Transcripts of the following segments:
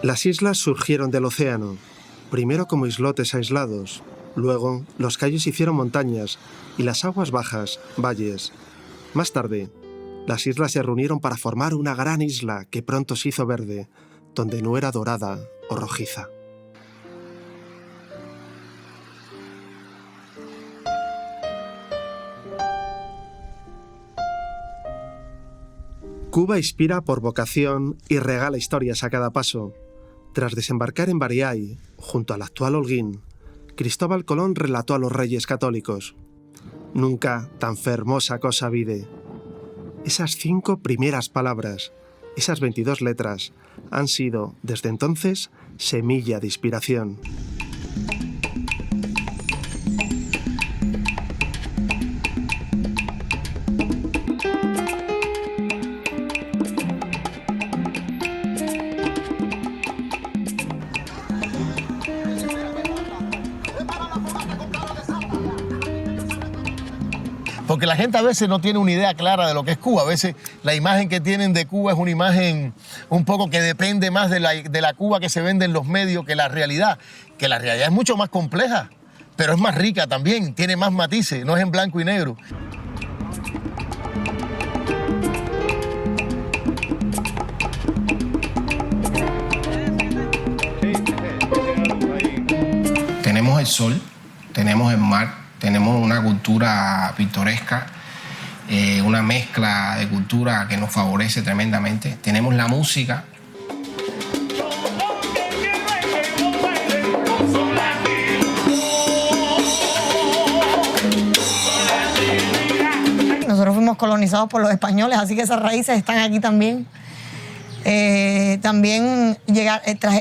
Las islas surgieron del océano, primero como islotes aislados, luego los cayos se hicieron montañas y las aguas bajas, valles. Más tarde, las islas se reunieron para formar una gran isla que pronto se hizo verde, donde no era dorada o rojiza. Cuba inspira por vocación y regala historias a cada paso. Tras desembarcar en Bariay, junto al actual Holguín, Cristóbal Colón relató a los reyes católicos: «Nunca tan fermosa cosa vide». Esas 5 primeras palabras, esas 22 letras, han sido, desde entonces, semilla de inspiración. Porque la gente a veces no tiene una idea clara de lo que es Cuba. A veces la imagen que tienen de Cuba es una imagen un poco que depende más de la Cuba que se vende en los medios que la realidad. Que la realidad es mucho más compleja, pero es más rica también, tiene más matices, no es en blanco y negro. Tenemos el sol, tenemos el mar, tenemos una cultura pintoresca, una mezcla de cultura que nos favorece tremendamente. Tenemos la música. Nosotros fuimos colonizados por los españoles, así que esas raíces están aquí también. También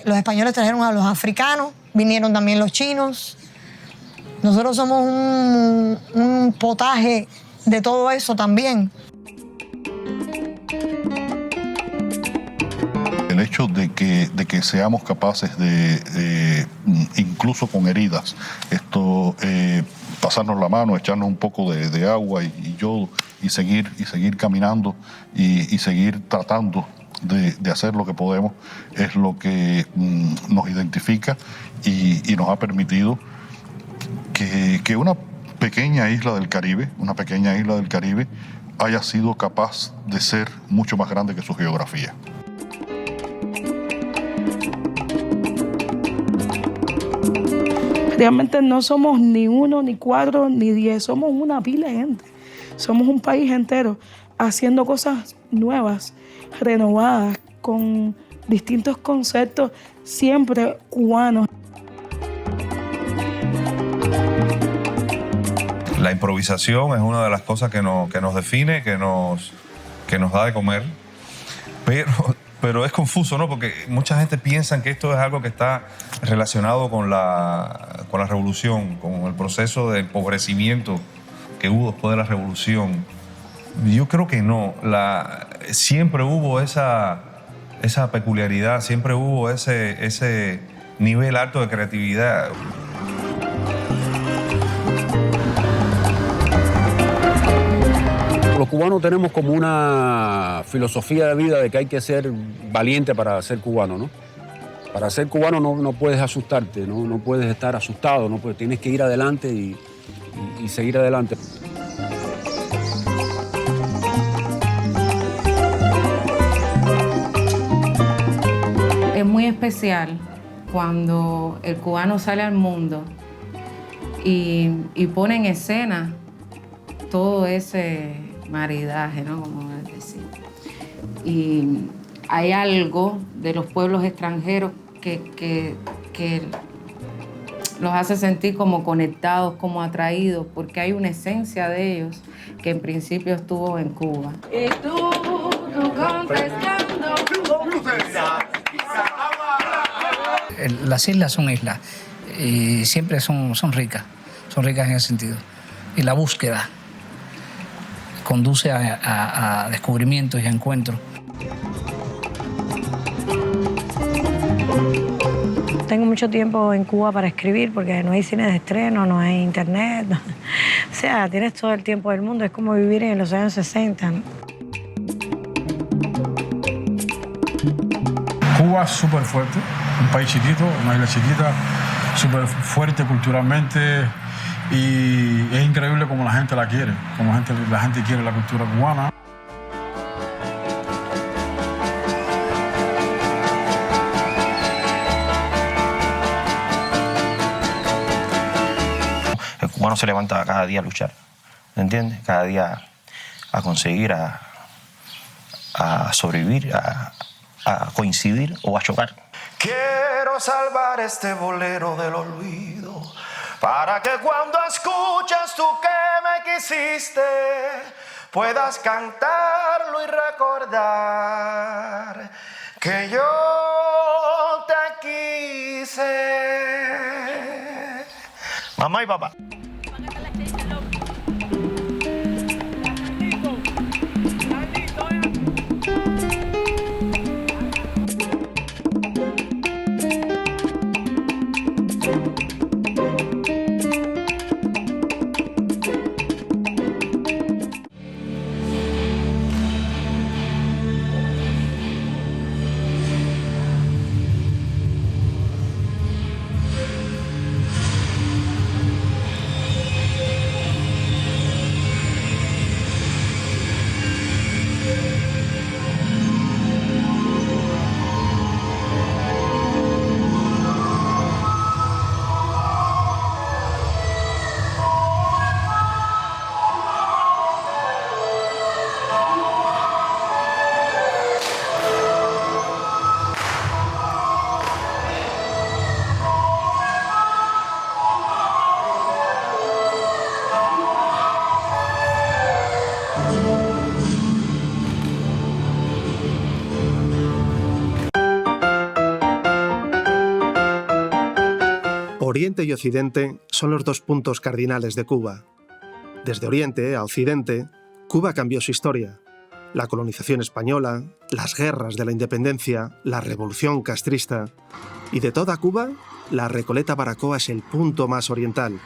los españoles trajeron a los africanos, vinieron también los chinos. Nosotros somos un potaje de todo eso también. El hecho de que seamos capaces de incluso con heridas, pasarnos la mano, echarnos un poco de agua y yodo y seguir caminando y seguir tratando de hacer lo que podemos, es lo que nos identifica y nos ha permitido que una pequeña isla del Caribe haya sido capaz de ser mucho más grande que su geografía. Realmente no somos ni 1, ni 4, ni 10, somos una pila de gente. Somos un país entero haciendo cosas nuevas, renovadas, con distintos conceptos, siempre cubanos. La improvisación es una de las cosas que nos define, que nos da de comer, pero es confuso, ¿no? Porque mucha gente piensa que esto es algo que está relacionado con la revolución, con el proceso de empobrecimiento que hubo después de la revolución. Yo creo que no. Siempre hubo esa peculiaridad, siempre hubo ese nivel alto de creatividad. Los cubanos tenemos como una filosofía de vida de que hay que ser valiente para ser cubano, ¿no? Para ser cubano no puedes asustarte, no puedes estar asustado, tienes que ir adelante y seguir adelante. Es muy especial cuando el cubano sale al mundo y pone en escena todo ese maridaje, ¿no? Como decir. Y hay algo de los pueblos extranjeros que los hace sentir como conectados, como atraídos, porque hay una esencia de ellos que en principio estuvo en Cuba. Y tú contestando. Las islas son islas y siempre son ricas en ese sentido. Y la búsqueda conduce a descubrimientos y a encuentros. Tengo mucho tiempo en Cuba para escribir porque no hay cine de estreno, no hay internet. O sea, tienes todo el tiempo del mundo. Es como vivir en los años 60. Cuba Cuba es súper fuerte, un país chiquito, una isla chiquita, súper fuerte culturalmente, y es increíble cómo la gente la quiere, cómo la gente quiere la cultura cubana. El cubano se levanta cada día a luchar, ¿entiendes? Cada día a conseguir, a sobrevivir, a coincidir o a chocar. Quiero salvar este bolero del olvido, para que cuando escuches tú que me quisiste, puedas cantarlo y recordar que yo te quise. Mamá y papá. Oriente y Occidente son los dos puntos cardinales de Cuba. Desde Oriente a Occidente, Cuba cambió su historia. La colonización española, las guerras de la independencia, la revolución castrista. Y de toda Cuba, la Recoleta Baracoa es el punto más oriental,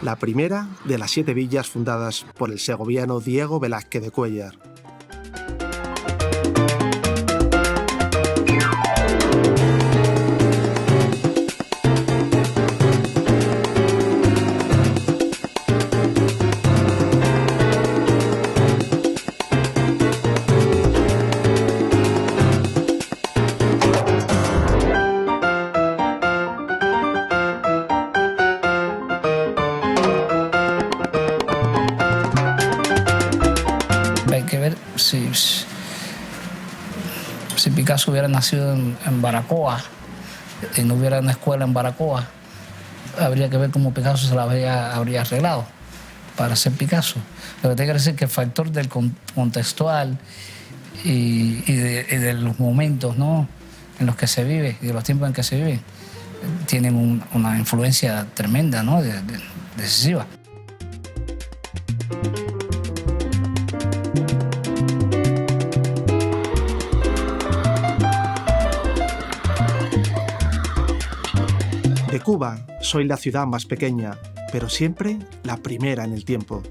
la primera de las 7 villas fundadas por el segoviano Diego Velázquez de Cuéllar. Si Picasso hubiera nacido en Baracoa y no hubiera una escuela en Baracoa, habría que ver cómo Picasso se la habría arreglado para ser Picasso. Lo que te quiero decir es que el factor del contextual y de los momentos, ¿no?, en los que se vive y de los tiempos en que se vive tienen una influencia tremenda, ¿no?, decisiva. De Cuba, soy la ciudad más pequeña, pero siempre la primera en el tiempo.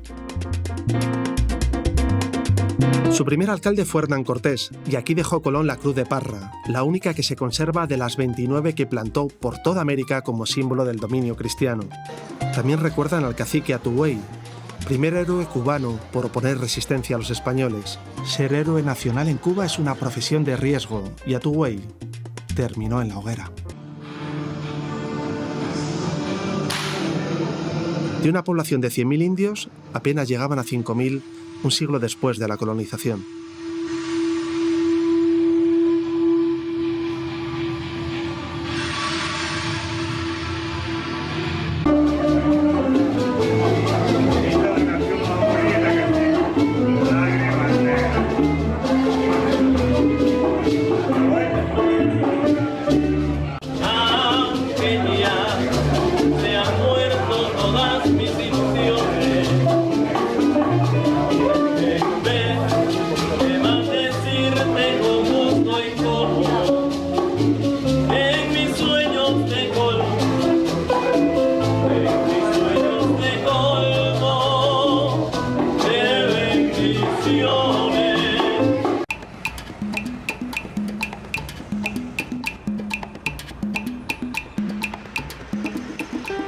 Su primer alcalde fue Hernán Cortés, y aquí dejó Colón la Cruz de Parra, la única que se conserva de las 29 que plantó por toda América como símbolo del dominio cristiano. También recuerdan al cacique Atuey, primer héroe cubano por oponer resistencia a los españoles. Ser héroe nacional en Cuba es una profesión de riesgo, y Atuey terminó en la hoguera. De una población de 100.000 indios, apenas llegaban a 5.000 un siglo después de la colonización.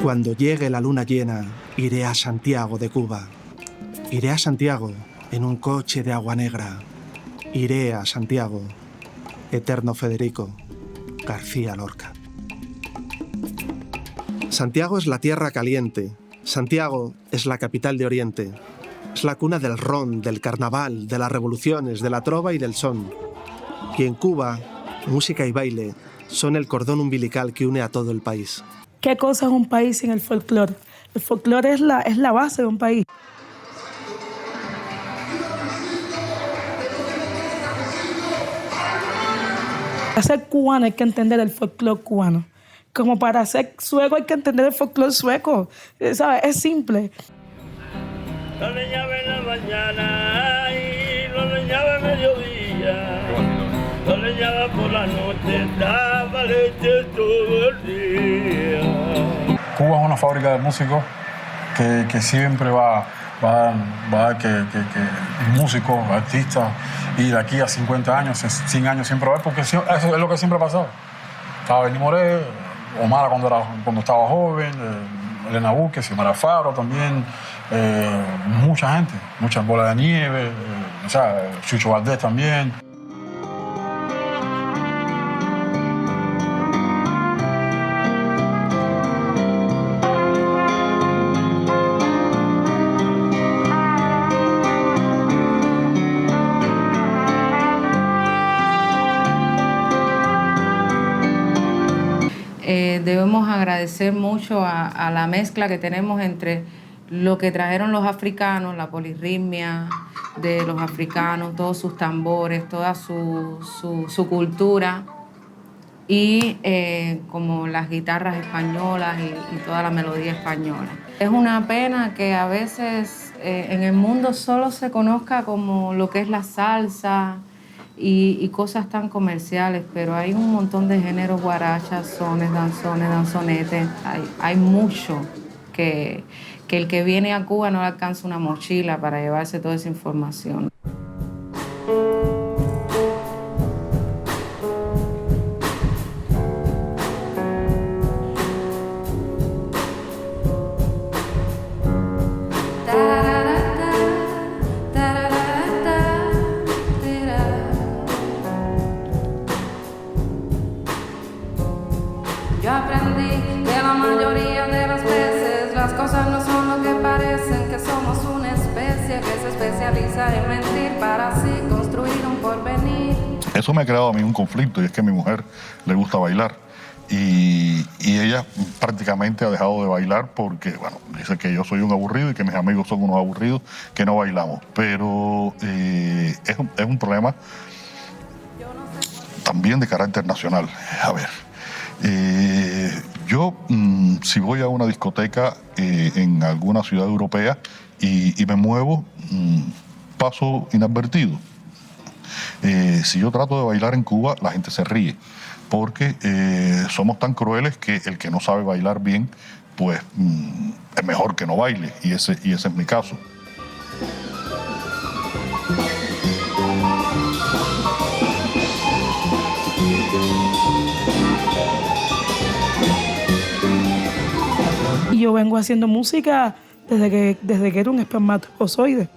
Cuando llegue la luna llena, iré a Santiago de Cuba. Iré a Santiago en un coche de agua negra. Iré a Santiago. Eterno Federico García Lorca. Santiago es la tierra caliente. Santiago es la capital de Oriente. Es la cuna del ron, del carnaval, de las revoluciones, de la trova y del son. Y en Cuba, música y baile son el cordón umbilical que une a todo el país. ¿Qué cosa es un país sin el folclore? El folclore es la base de un país. Para ser cubano hay que entender el folclore cubano. Como para ser sueco hay que entender el folclore sueco. ¿Sabes? Es simple. Lo leñaba en la mañana y lo leñaba en mediodía. Lo leñaba por la noche, daba leche todo el día. Cuba es una fábrica de músicos que siempre va a dar que músicos, artistas, y de aquí a 50 años, 100 años siempre va a haber, porque eso es lo que siempre ha pasado. Estaba Benny Moré, Omar cuando estaba joven, Elena Buque, Xiomara Faro también, mucha gente, muchas bolas de nieve, Chucho Valdés también. Debemos agradecer mucho a la mezcla que tenemos entre lo que trajeron los africanos, la polirritmia de los africanos, todos sus tambores, toda su cultura, y como las guitarras españolas y toda la melodía española. Es una pena que a veces en el mundo solo se conozca como lo que es la salsa, y cosas tan comerciales, pero hay un montón de géneros, guarachas, sones, danzones, danzonetes. Hay mucho que el que viene a Cuba no le alcanza una mochila para llevarse toda esa información. Yo aprendí que la mayoría de las veces las cosas no son lo que parecen, que somos una especie que se especializa en mentir para así construir un porvenir. Eso me ha creado a mí un conflicto, y es que a mi mujer le gusta bailar. Y ella prácticamente ha dejado de bailar porque, bueno, dice que yo soy un aburrido y que mis amigos son unos aburridos que no bailamos. Pero es un problema también de carácter nacional. A ver, yo si voy a una discoteca en alguna ciudad europea y me muevo, paso inadvertido. Si yo trato de bailar en Cuba, la gente se ríe, porque somos tan crueles que el que no sabe bailar bien, pues es mejor que no baile, y ese es mi caso. Y yo vengo haciendo música desde que era un espermatozoide.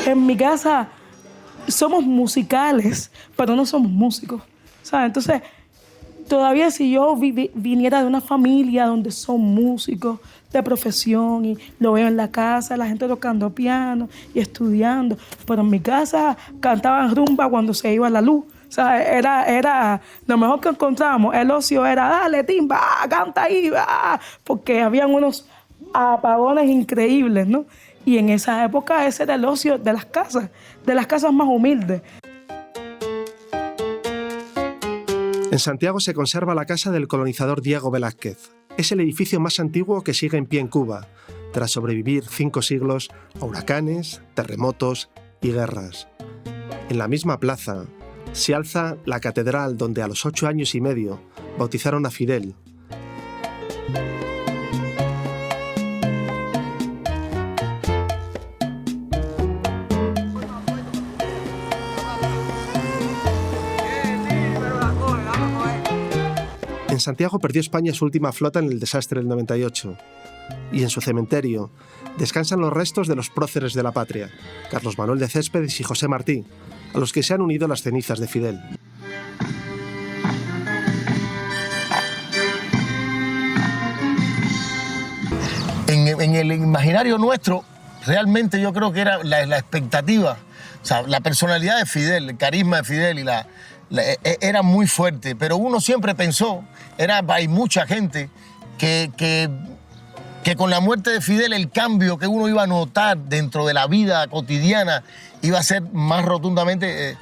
En mi casa somos musicales, pero no somos músicos, ¿sabes? Entonces, todavía si yo viniera de una familia donde son músicos de profesión y lo veo en la casa, la gente tocando piano y estudiando, pero en mi casa cantaban rumba cuando se iba la luz. O sea, era lo mejor que encontrábamos. El ocio era, dale, timba, canta ahí, porque habían unos apagones increíbles, ¿no? Y en esa época ese era el ocio de las casas más humildes. En Santiago se conserva la casa del colonizador Diego Velázquez. Es el edificio más antiguo que sigue en pie en Cuba, tras sobrevivir 5 siglos a huracanes, terremotos y guerras. En la misma plaza se alza la catedral donde a los 8 años y medio bautizaron a Fidel. En Santiago perdió España su última flota en el desastre del 98. Y en su cementerio descansan los restos de los próceres de la patria, Carlos Manuel de Céspedes y José Martí, a los que se han unido las cenizas de Fidel. En el imaginario nuestro, realmente yo creo que era la expectativa, o sea, la personalidad de Fidel, el carisma de Fidel era muy fuerte, pero uno siempre pensó, hay mucha gente que con la muerte de Fidel el cambio que uno iba a notar dentro de la vida cotidiana iba a ser más rotundamente,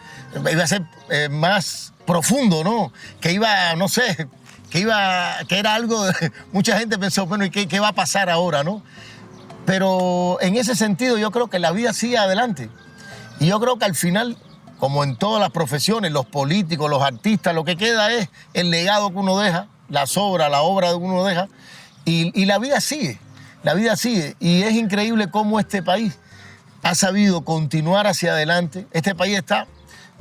iba a ser más profundo, ¿no? Que iba, no sé, que era algo, mucha gente pensó, bueno, ¿y qué va a pasar ahora, no? Pero en ese sentido yo creo que la vida sigue adelante. Y yo creo que al final, como en todas las profesiones, los políticos, los artistas, lo que queda es el legado que uno deja, la obra que uno deja, y la vida sigue, y es increíble cómo este país ha sabido continuar hacia adelante. Este país está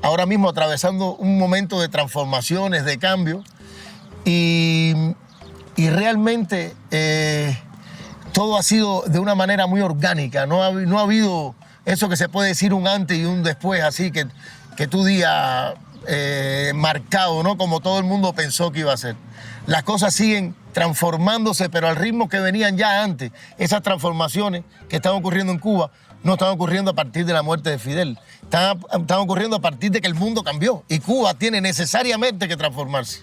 ahora mismo atravesando un momento de transformaciones, de cambio, y realmente todo ha sido de una manera muy orgánica, no ha habido eso que se puede decir un antes y un después, así que tú digas marcado, ¿no? Como todo el mundo pensó que iba a ser. Las cosas siguen transformándose, pero al ritmo que venían ya antes. Esas transformaciones que están ocurriendo en Cuba no están ocurriendo a partir de la muerte de Fidel. Están ocurriendo a partir de que el mundo cambió y Cuba tiene necesariamente que transformarse.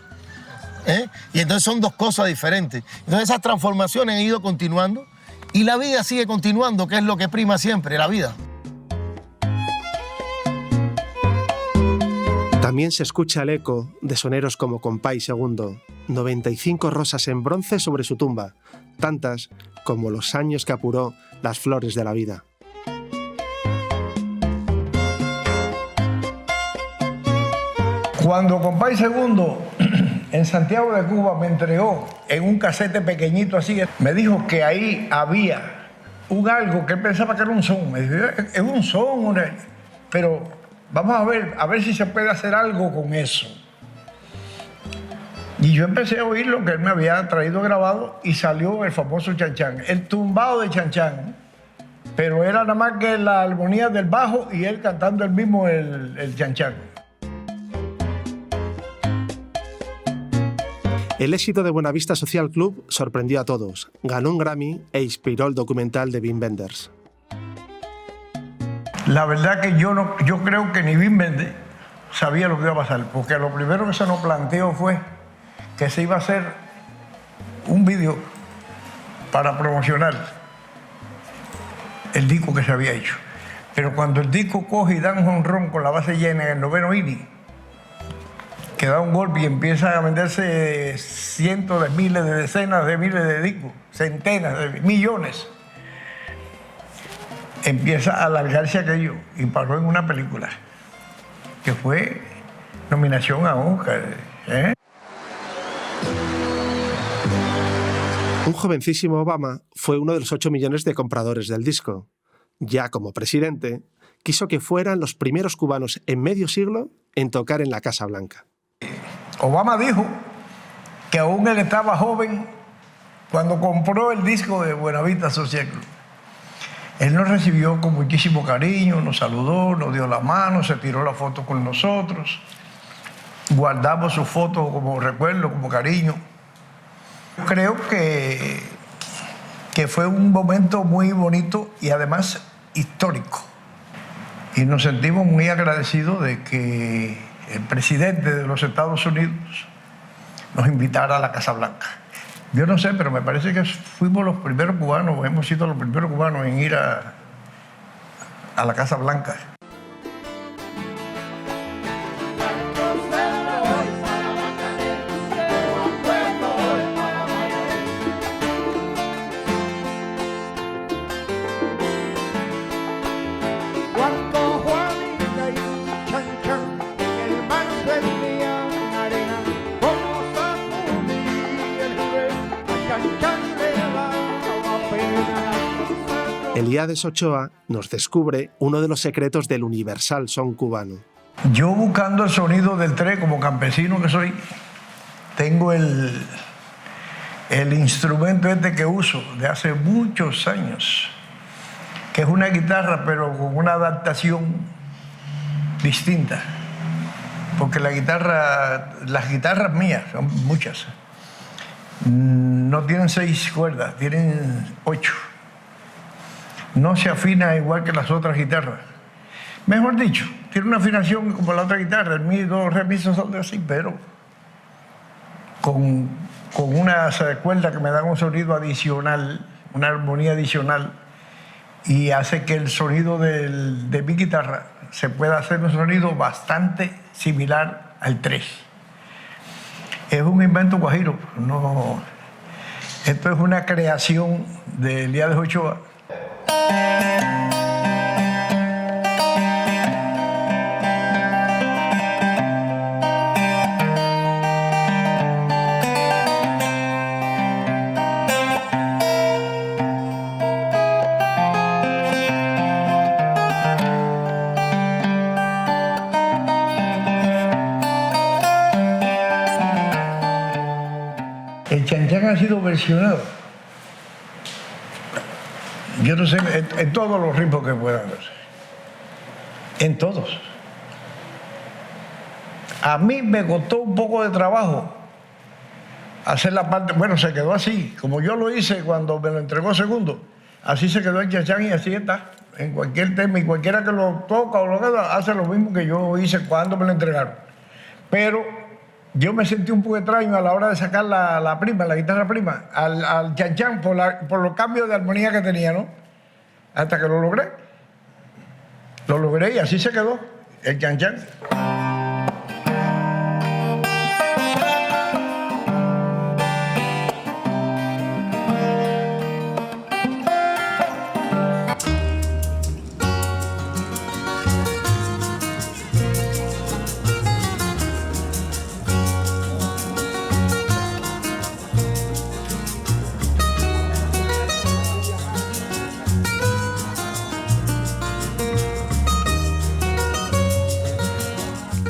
Y entonces son dos cosas diferentes. Entonces esas transformaciones han ido continuando y la vida sigue continuando, que es lo que prima siempre, la vida. También se escucha el eco de soneros como Compay II, 95 rosas en bronce sobre su tumba, tantas como los años que apuró las flores de la vida. Cuando Compay II en Santiago de Cuba me entregó en un casete pequeñito así, me dijo que ahí había algo que él pensaba que era un son. Me dijo, es un son, pero vamos a ver si se puede hacer algo con eso. Y yo empecé a oír lo que él me había traído grabado y salió el famoso Chan-Chan, el tumbado de Chan-Chan, pero era nada más que la armonía del bajo y él cantando el mismo el Chan-Chan. El éxito de Buenavista Social Club sorprendió a todos, ganó un Grammy e inspiró el documental de Wim Wenders. La verdad que yo creo que ni Wim Wenders sabía lo que iba a pasar, porque lo primero que se nos planteó fue que se iba a hacer un vídeo para promocionar el disco que se había hecho. Pero cuando el disco coge y da un jonrón con la base llena en el 9º inning, que da un golpe y empieza a venderse cientos de miles, de decenas de miles de discos, centenas de millones, empieza a alargarse aquello y paró en una película que fue nominación a Oscar. Un jovencísimo Obama fue uno de los 8 millones de compradores del disco. Ya como presidente, quiso que fueran los primeros cubanos en medio siglo en tocar en la Casa Blanca. Obama dijo que aún él estaba joven cuando compró el disco de Buenavista Social Club. Él nos recibió con muchísimo cariño, nos saludó, nos dio la mano, se tiró la foto con nosotros. Guardamos su foto como recuerdo, como cariño. Creo que fue un momento muy bonito y además histórico. Y nos sentimos muy agradecidos de que el presidente de los Estados Unidos nos invitara a la Casa Blanca. Yo no sé, pero me parece que fuimos los primeros cubanos, hemos sido los primeros cubanos en ir a la Casa Blanca. Elías Ochoa nos descubre uno de los secretos del universal son cubano. Yo buscando el sonido del tres, como campesino que soy, tengo el instrumento este que uso de hace muchos años, que es una guitarra pero con una adaptación distinta. Porque las guitarras mías, son muchas, no tienen 6 cuerdas, tienen 8. No se afina igual que las otras guitarras. Mejor dicho, tiene una afinación como la otra guitarra. El mi, do, re, mi, sol, son así, pero con unas cuerdas que me dan un sonido adicional, una armonía adicional, y hace que el sonido de mi guitarra se pueda hacer un sonido bastante similar al 3. Es un invento guajiro. No, esto es una creación de Elías Ochoa. El chancán ha sido versionado, yo no sé, en todos los ritmos que puedan haber, en todos. A mí me costó un poco de trabajo hacer la parte, bueno, se quedó así, como yo lo hice cuando me lo entregó Segundo, así se quedó el chancán y así está, en cualquier tema, y cualquiera que lo toca o lo que hace lo mismo que yo hice cuando me lo entregaron. Pero yo me sentí un poco extraño a la hora de sacar la prima, la guitarra prima, al chancán por los cambios de armonía que tenía, ¿no? Hasta que lo logré. Lo logré y así se quedó el chancán.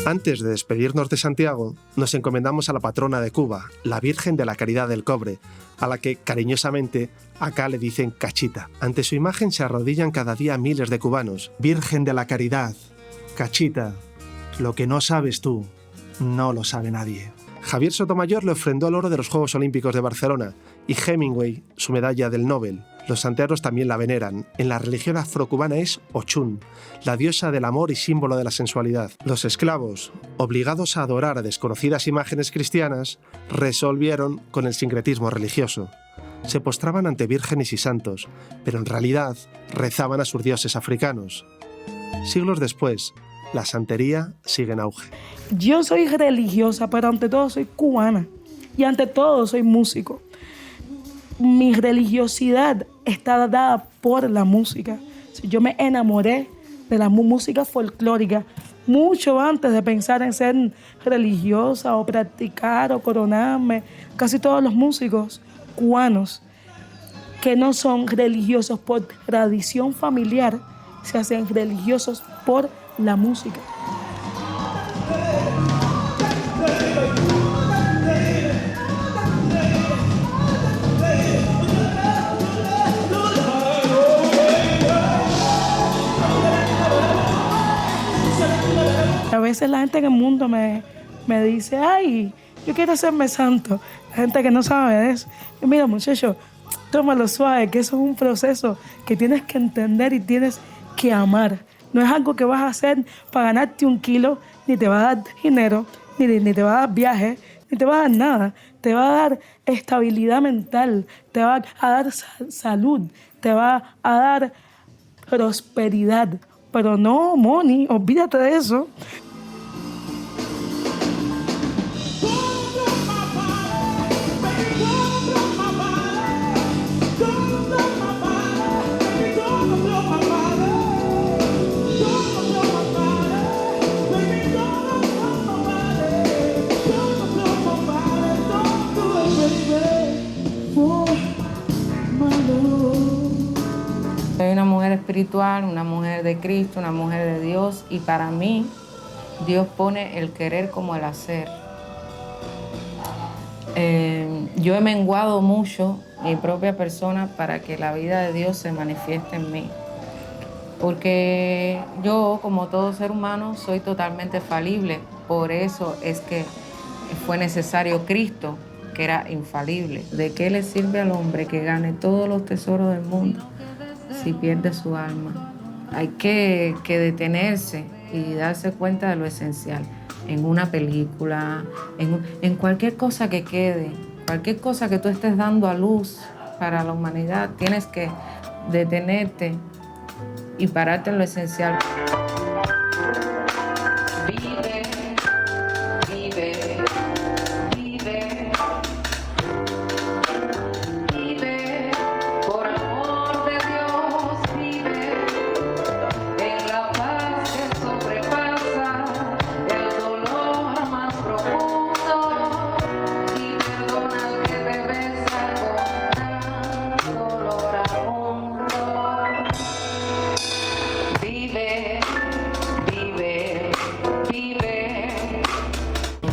Antes de despedirnos de Santiago, nos encomendamos a la patrona de Cuba, la Virgen de la Caridad del Cobre, a la que, cariñosamente, acá le dicen Cachita. Ante su imagen se arrodillan cada día miles de cubanos. Virgen de la Caridad, Cachita, lo que no sabes tú, no lo sabe nadie. Javier Sotomayor le ofrendó el oro de los Juegos Olímpicos de Barcelona y Hemingway su medalla del Nobel. Los santeros también la veneran. En la religión afrocubana es Ochun, la diosa del amor y símbolo de la sensualidad. Los esclavos, obligados a adorar a desconocidas imágenes cristianas, resolvieron con el sincretismo religioso. Se postraban ante vírgenes y santos, pero en realidad rezaban a sus dioses africanos. Siglos después, la santería sigue en auge. Yo soy religiosa, pero ante todo soy cubana y ante todo soy músico. Mi religiosidad está dada por la música. Yo me enamoré de la música folclórica mucho antes de pensar en ser religiosa o practicar o coronarme. Casi todos los músicos cubanos que no son religiosos por tradición familiar se hacen religiosos por la música. A veces la gente en el mundo me dice, ay, yo quiero hacerme santo. La gente que no sabe de eso. Y mira, muchacho, tómalo suave, que eso es un proceso que tienes que entender y tienes que amar. No es algo que vas a hacer para ganarte 1 kilo, ni te va a dar dinero, ni te va a dar viaje, ni te va a dar nada. Te va a dar estabilidad mental, te va a dar salud, te va a dar prosperidad. Pero no money, olvídate de eso. Hay una espiritual, una mujer de Cristo, una mujer de Dios, y para mí Dios pone el querer como el hacer. Yo he menguado mucho mi propia persona para que la vida de Dios se manifieste en mí. Porque yo, como todo ser humano, soy totalmente falible. Por eso es que fue necesario Cristo, que era infalible. ¿De qué le sirve al hombre que gane todos los tesoros del mundo si pierde su alma? Hay que detenerse y darse cuenta de lo esencial. En una película, en cualquier cosa que quede, cualquier cosa que tú estés dando a luz para la humanidad, tienes que detenerte y pararte en lo esencial. Vive, vive, vive, vive, por amor de Dios, vive, en la paz que sobrepasa el dolor más profundo, y perdona al que te besa con gran dolor al mundo. Vive, vive, vive.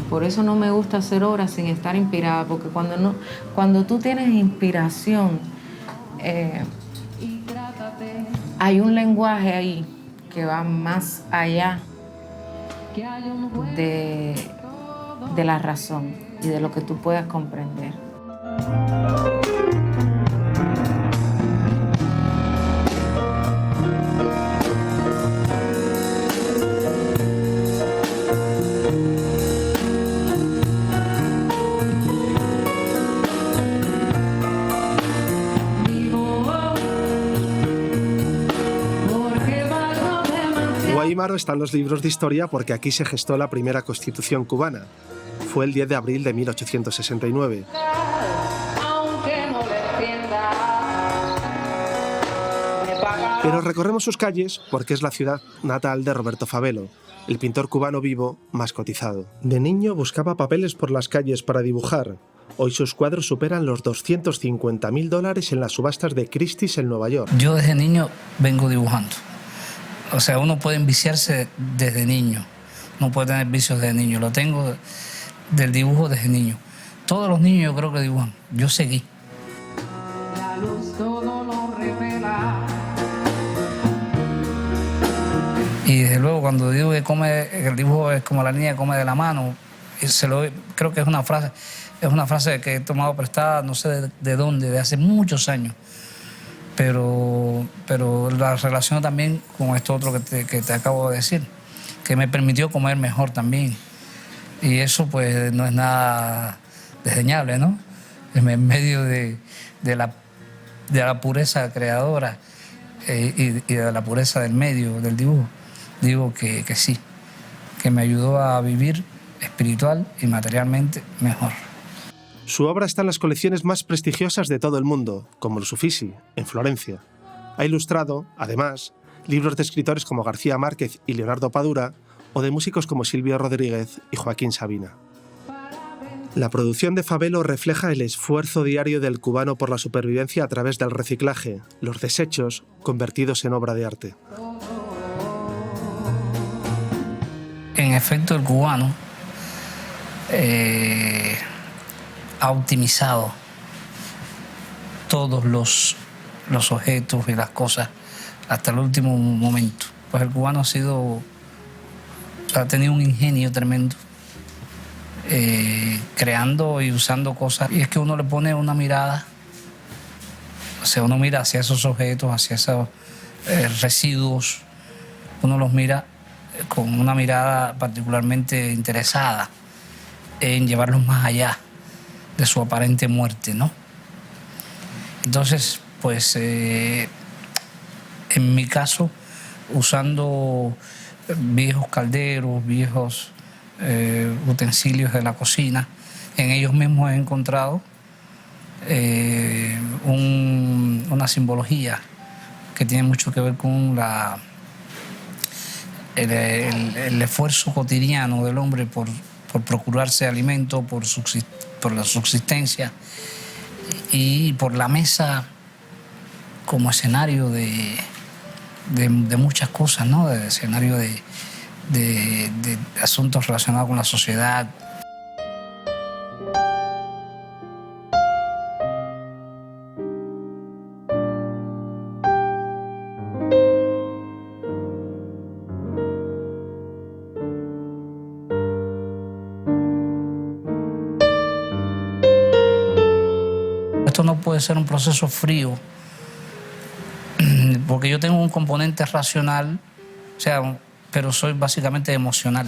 Por eso no me gusta hacer obras sin estar inspirada, porque cuando tú tienes inspiración, hay un lenguaje ahí que va más allá de la razón y de lo que tú puedas comprender. Guaymaro está en los libros de historia porque aquí se gestó la primera Constitución cubana. Fue el 10 de abril de 1869. Pero recorremos sus calles porque es la ciudad natal de Roberto Fabelo, el pintor cubano vivo más cotizado. De niño buscaba papeles por las calles para dibujar. Hoy sus cuadros superan los $250.000 en las subastas de Christie's en Nueva York. Yo desde niño vengo dibujando. O sea, uno puede enviciarse desde niño. No puede tener vicios desde niño. Lo tengo del dibujo desde niño. Todos los niños yo creo que dibujan. Yo seguí. La luz todo lo revela. Y desde luego cuando digo que el dibujo es como la niña que come de la mano, creo que es una frase que he tomado prestada, no sé de dónde, de hace muchos años. Pero la relaciono también con esto otro que te acabo de decir, que me permitió comer mejor también. Y eso pues no es nada desdeñable, ¿no? En medio de la pureza creadora y de la pureza del medio, del dibujo, digo que sí, que me ayudó a vivir espiritual y materialmente mejor. Su obra está en las colecciones más prestigiosas de todo el mundo, como los Uffizi, en Florencia. Ha ilustrado, además, libros de escritores como García Márquez y Leonardo Padura, o de músicos como Silvio Rodríguez y Joaquín Sabina. La producción de Fabelo refleja el esfuerzo diario del cubano por la supervivencia a través del reciclaje, los desechos convertidos en obra de arte. En efecto, el cubano ha optimizado todos los objetos y las cosas hasta el último momento. Pues el cubano ha tenido un ingenio tremendo, creando y usando cosas. Y es que uno le pone una mirada, o sea, uno mira hacia esos objetos, hacia esos residuos, uno los mira con una mirada particularmente interesada en llevarlos más allá de su aparente muerte, ¿no? Entonces, pues, en mi caso, usando viejos calderos, viejos utensilios de la cocina, en ellos mismos he encontrado una simbología que tiene mucho que ver con el esfuerzo cotidiano del hombre por procurarse alimento, por la subsistencia y por la mesa como escenario de de muchas cosas, ¿no? De escenario de asuntos relacionados con la sociedad. Esto no puede ser un proceso frío, porque yo tengo un componente racional, o sea, pero soy básicamente emocional.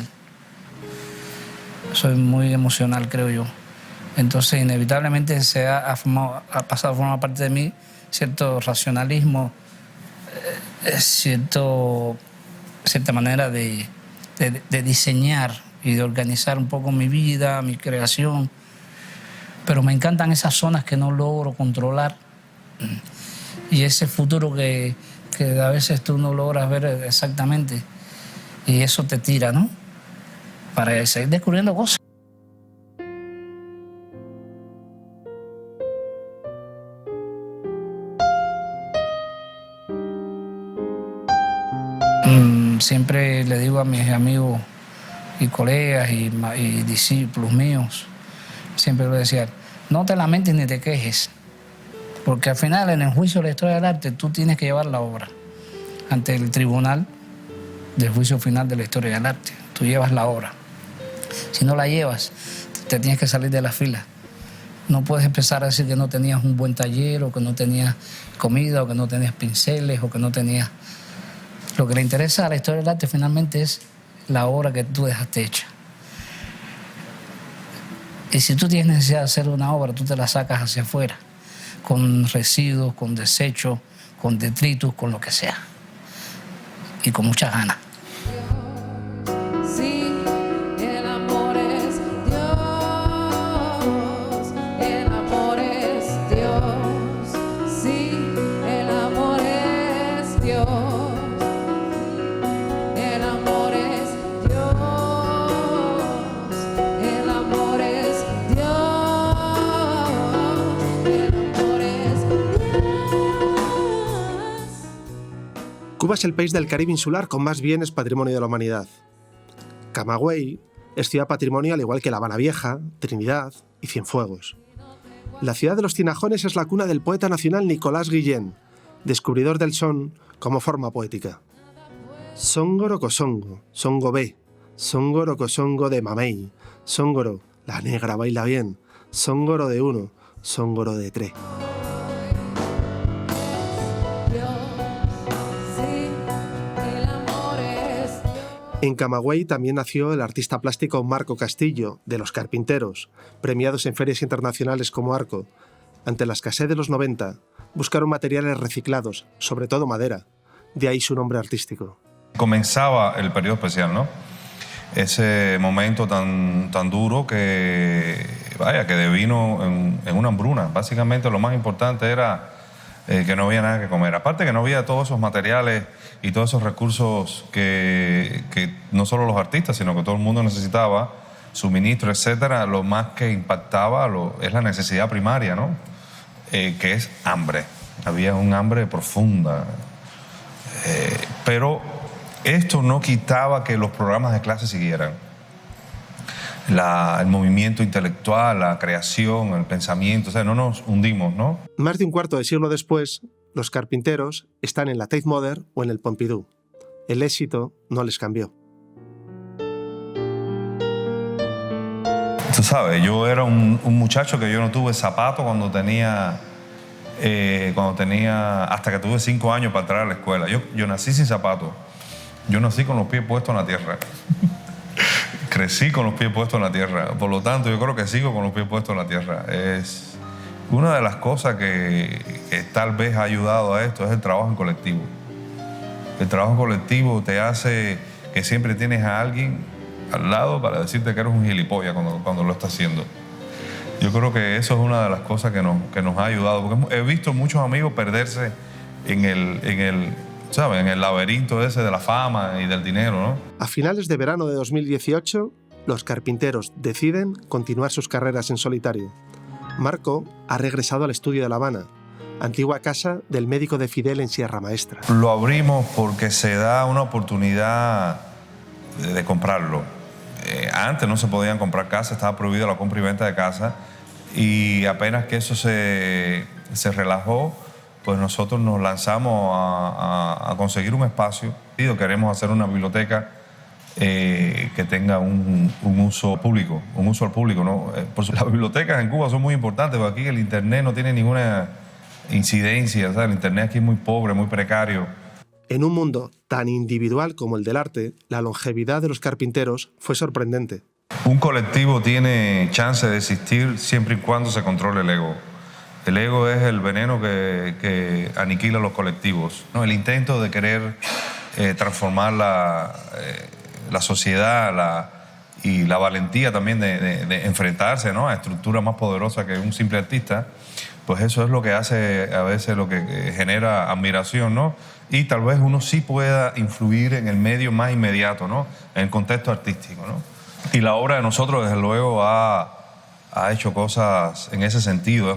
Soy muy emocional, creo yo. Entonces, inevitablemente ha pasado a formar parte de mí cierto racionalismo, cierta manera de diseñar y de organizar un poco mi vida, mi creación. Pero me encantan esas zonas que no logro controlar y ese futuro que a veces tú no logras ver exactamente. Y eso te tira, ¿no? Para seguir descubriendo cosas. Siempre le digo a mis amigos y colegas y discípulos míos, siempre les decía, no te lamentes ni te quejes, porque al final en el juicio de la historia del arte tú tienes que llevar la obra ante el tribunal del juicio final de la historia del arte. Tú llevas la obra. Si no la llevas, te tienes que salir de la fila. No puedes empezar a decir que no tenías un buen taller, o que no tenías comida, o que no tenías pinceles, o que no tenías... Lo que le interesa a la historia del arte finalmente es la obra que tú dejaste hecha. Y si tú tienes necesidad de hacer una obra, tú te la sacas hacia afuera, con residuos, con desechos, con detritus, con lo que sea. Y con muchas ganas. Sí, el amor es Dios, el amor es Dios. Sí, el amor es Dios, el amor es Dios, el amor es Dios, el amor es Dios. Cuba es el país del Caribe insular con más bienes patrimonio de la humanidad. Camagüey es ciudad patrimonio al igual que La Habana Vieja, Trinidad y Cienfuegos. La ciudad de los Tinajones es la cuna del poeta nacional Nicolás Guillén, descubridor del son como forma poética. Songoro cosongo, songo B, songoro cosongo de mamey, songoro, la negra baila bien, songoro de uno, songoro de tres. En Camagüey también nació el artista plástico Marco Castillo, de Los Carpinteros, premiados en ferias internacionales como Arco. Ante la escasez de los 90, buscaron materiales reciclados, sobre todo madera. De ahí su nombre artístico. Comenzaba el periodo especial, ¿no? Ese momento tan duro que devino en una hambruna. Básicamente lo más importante era que no había nada que comer. Aparte que no había todos esos materiales y todos esos recursos que no solo los artistas, sino que todo el mundo necesitaba, suministro, etcétera. Lo más que impactaba es la necesidad primaria, ¿no? Que es hambre. Había un hambre profunda. Pero esto no quitaba que los programas de clase siguieran. El movimiento intelectual, la creación, el pensamiento, o sea, no nos hundimos, ¿no? Más de un cuarto de siglo después, Los Carpinteros están en la Tate Modern o en el Pompidou. El éxito no les cambió. Tú sabes, yo era un muchacho que yo no tuve zapato cuando tenía hasta que tuve 5 años para entrar a la escuela. Yo nací sin zapatos. Yo nací con los pies puestos en la tierra. Crecí con los pies puestos en la tierra. Por lo tanto, yo creo que sigo con los pies puestos en la tierra. Es una de las cosas que tal vez ha ayudado a esto, es el trabajo en colectivo. El trabajo en colectivo te hace que siempre tienes a alguien al lado para decirte que eres un gilipollas cuando lo estás haciendo. Yo creo que eso es una de las cosas que nos ha ayudado. Porque he visto muchos amigos perderse en el laberinto ese de la fama y del dinero, ¿no? A finales de verano de 2018, Los Carpinteros deciden continuar sus carreras en solitario. Marco ha regresado al estudio de La Habana, antigua casa del médico de Fidel en Sierra Maestra. Lo abrimos porque se da una oportunidad de comprarlo. Antes no se podían comprar casas, estaba prohibida la compra y venta de casas, y apenas que eso se relajó, pues nosotros nos lanzamos a conseguir un espacio. Queremos hacer una biblioteca que tenga un uso público, un uso al público, ¿no? Las bibliotecas en Cuba son muy importantes, porque aquí el internet no tiene ninguna incidencia, o sea, el internet aquí es muy pobre, muy precario. En un mundo tan individual como el del arte, la longevidad de los carpinteros fue sorprendente. Un colectivo tiene chance de existir siempre y cuando se controle el ego. El ego es el veneno que aniquila los colectivos, ¿no? El intento de querer transformar la sociedad y la valentía también de enfrentarse, ¿no?, a estructuras más poderosas que un simple artista, pues eso es lo que hace a veces, lo que genera admiración, ¿no? Y tal vez uno sí pueda influir en el medio más inmediato, ¿no?, en el contexto artístico, ¿no? Y la obra de nosotros, desde luego, ha hecho cosas en ese sentido.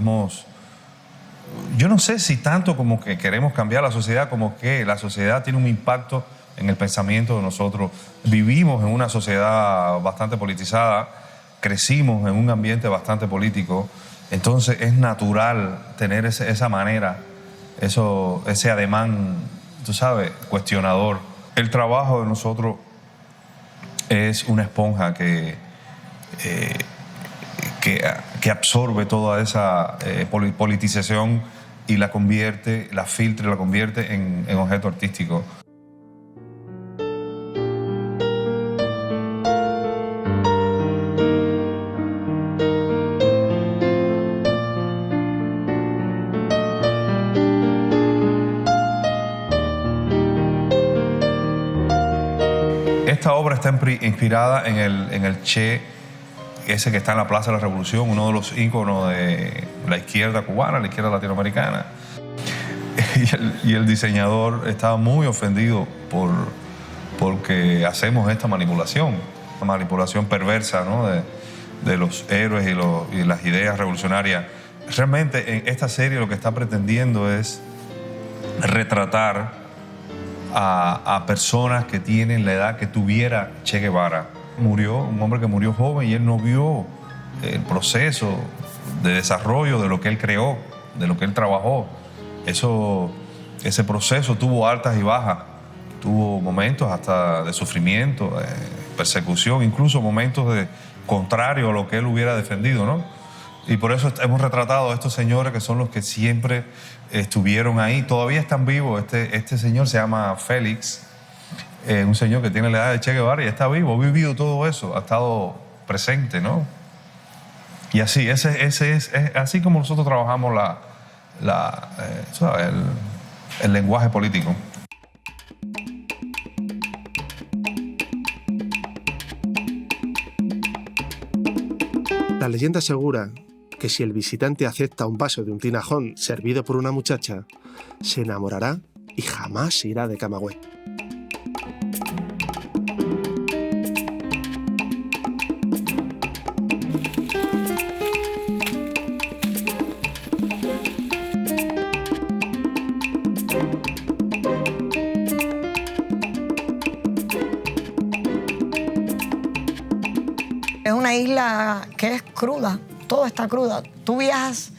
Yo no sé si tanto como que queremos cambiar la sociedad, como que la sociedad tiene un impacto en el pensamiento de nosotros. Vivimos en una sociedad bastante politizada, crecimos en un ambiente bastante político, entonces es natural tener esa manera, ese ademán, tú sabes, cuestionador. El trabajo de nosotros es una esponja que absorbe toda esa politización y la filtra y la convierte en objeto artístico. Esta obra está inspirada en el Che, ese que está en la Plaza de la Revolución, uno de los íconos de la izquierda cubana, la izquierda latinoamericana. Y el diseñador estaba muy ofendido porque hacemos esta manipulación, la manipulación perversa, ¿no?, de los héroes y las ideas revolucionarias. Realmente en esta serie lo que está pretendiendo es retratar a personas que tienen la edad que tuviera Che Guevara. Murió, un hombre que murió joven, y él no vio el proceso de desarrollo de lo que él creó, de lo que él trabajó. Ese proceso tuvo altas y bajas, tuvo momentos hasta de sufrimiento, persecución, incluso momentos de contrario a lo que él hubiera defendido, ¿no? Y por eso hemos retratado a estos señores que son los que siempre estuvieron ahí, todavía están vivos. Este señor se llama Félix, un señor que tiene la edad de Che Guevara y está vivo, ha vivido todo eso, ha estado presente, ¿no? Y así, ese es así como nosotros trabajamos el lenguaje político. La leyenda asegura que si el visitante acepta un vaso de un tinajón servido por una muchacha, se enamorará y jamás se irá de Camagüey. Es una isla que es cruda, todo está cruda. Tú viajas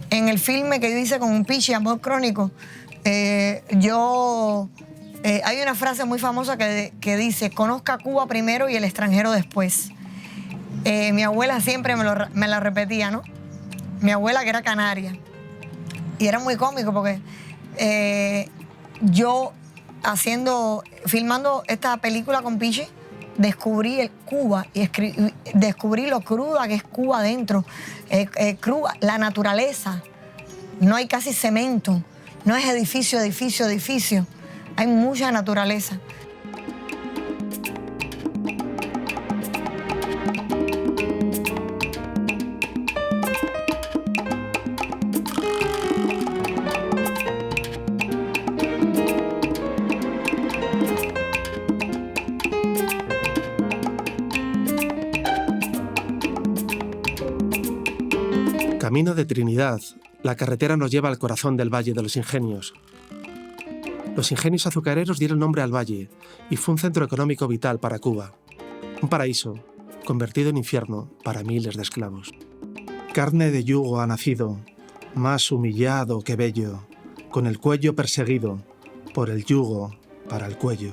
en el filme que yo hice con un Pichi, Amor Crónico. Hay una frase muy famosa que dice: conozca Cuba primero y el extranjero después. Mi abuela siempre me la repetía, ¿no? Mi abuela, que era canaria. Y era muy cómico porque yo filmando esta película con Pichi, descubrí Cuba y descubrí lo cruda que es Cuba adentro. Cuba, la naturaleza. No hay casi cemento. No es edificio, edificio, edificio. Hay mucha naturaleza. Camino de Trinidad, La carretera nos lleva al corazón del Valle de los Ingenios. Los ingenios azucareros dieron nombre al valle y fue un centro económico vital para Cuba. Un paraíso convertido en infierno para miles de esclavos. Carne de yugo ha nacido, más humillado que bello, con el cuello perseguido, por el yugo para el cuello.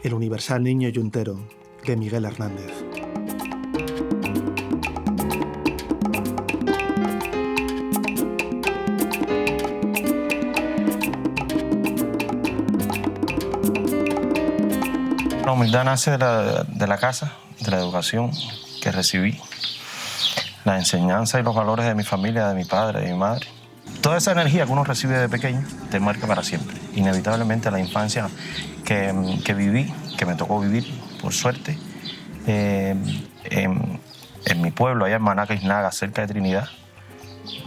El universal niño yuntero, de Miguel Hernández. La humildad nace de la casa, de la educación que recibí, la enseñanza y los valores de mi familia, de mi padre, de mi madre. Toda esa energía que uno recibe de pequeño te marca para siempre. Inevitablemente la infancia que viví, que me tocó vivir, por suerte, en mi pueblo, allá en Manaca, Iznaga, cerca de Trinidad,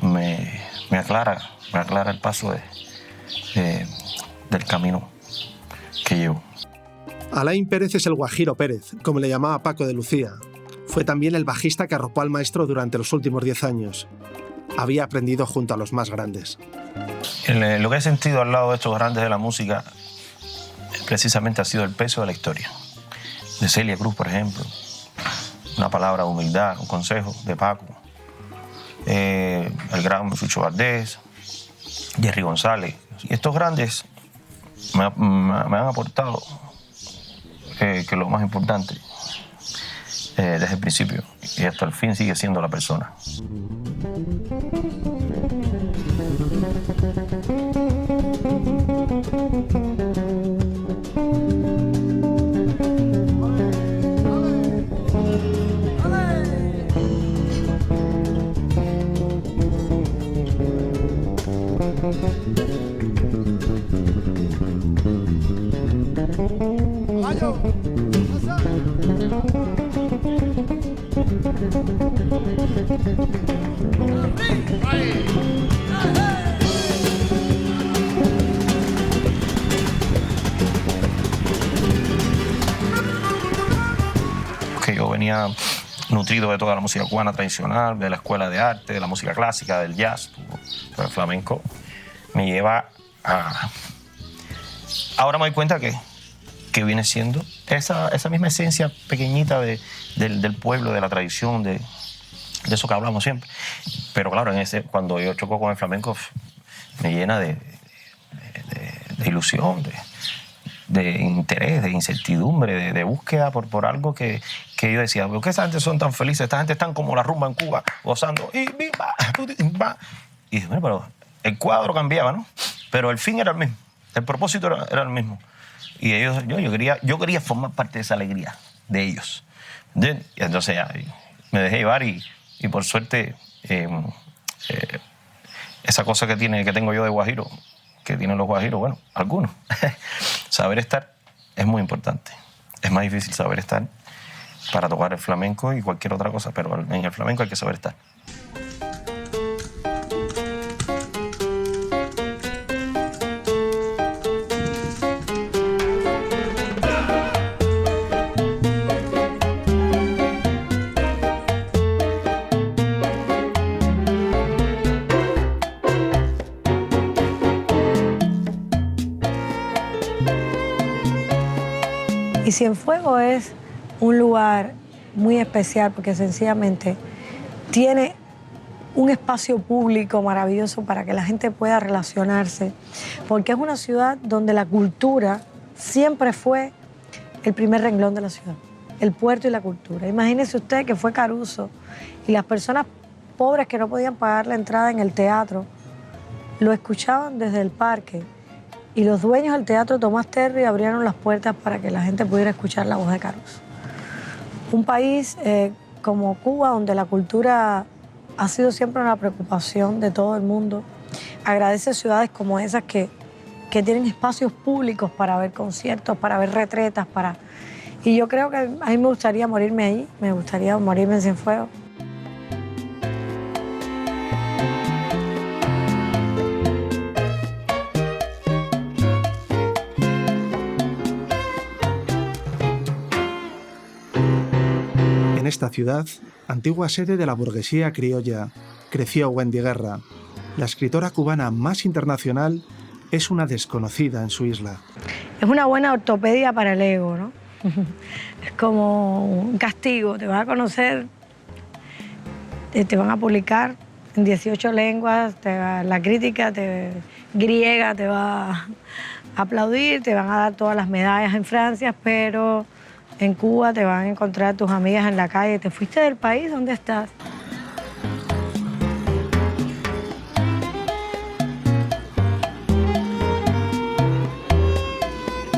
me aclara el paso del camino que llevo. Alain Pérez es el Guajiro Pérez, como le llamaba Paco de Lucía. Fue también el bajista que arropó al maestro durante los últimos 10 años. Había aprendido junto a los más grandes. Lo que he sentido al lado de estos grandes de la música precisamente ha sido el peso de la historia. De Celia Cruz, por ejemplo. Una palabra de humildad, un consejo de Paco. El gran Chucho Valdés, Jerry González. Y estos grandes me han aportado que lo más importante desde el principio y hasta el fin sigue siendo la persona. Que yo venía nutrido de toda la música cubana tradicional, de la escuela de arte, de la música clásica, del jazz, pero el flamenco me lleva a... Ahora me doy cuenta que viene siendo esa misma esencia pequeñita del pueblo, de la tradición, de eso que hablamos siempre. Pero claro, cuando yo choco con el flamenco, me llena de ilusión, de interés, de incertidumbre, de búsqueda por algo que yo decía, ¿por qué esta gente son tan felices? Esta gente están como la rumba en Cuba, gozando. Y dije, bueno, pero el cuadro cambiaba, ¿no? Pero el fin era el mismo, el propósito era el mismo. Y yo quería formar parte de esa alegría de ellos. Y entonces ya, me dejé llevar y por suerte esa cosa que tengo yo de guajiro, que tienen los guajiros, bueno, algunos. Saber estar es muy importante. Es más difícil saber estar para tocar el flamenco y cualquier otra cosa, pero en el flamenco hay que saber estar. Y Cienfuegos es un lugar muy especial porque sencillamente tiene un espacio público maravilloso para que la gente pueda relacionarse, porque es una ciudad donde la cultura siempre fue el primer renglón de la ciudad, el puerto y la cultura. Imagínese usted que fue Caruso y las personas pobres que no podían pagar la entrada en el teatro lo escuchaban desde el parque. Y los dueños del Teatro Tomás Terry abrieron las puertas para que la gente pudiera escuchar la voz de Caruso. Un país como Cuba, donde la cultura ha sido siempre una preocupación de todo el mundo, agradece ciudades como esas que tienen espacios públicos para ver conciertos, para ver retretas, Y yo creo que a mí me gustaría morirme ahí, me gustaría morirme en Cienfuegos. En esta ciudad, antigua sede de la burguesía criolla, creció Wendy Guerra, la escritora cubana más internacional es una desconocida en su isla. Es una buena ortopedia para el ego, ¿no? Es como un castigo, te van a conocer, te van a publicar en 18 lenguas, la crítica griega te va a aplaudir, te van a dar todas las medallas en Francia, pero en Cuba te van a encontrar tus amigas en la calle. ¿Te fuiste del país? ¿Dónde estás?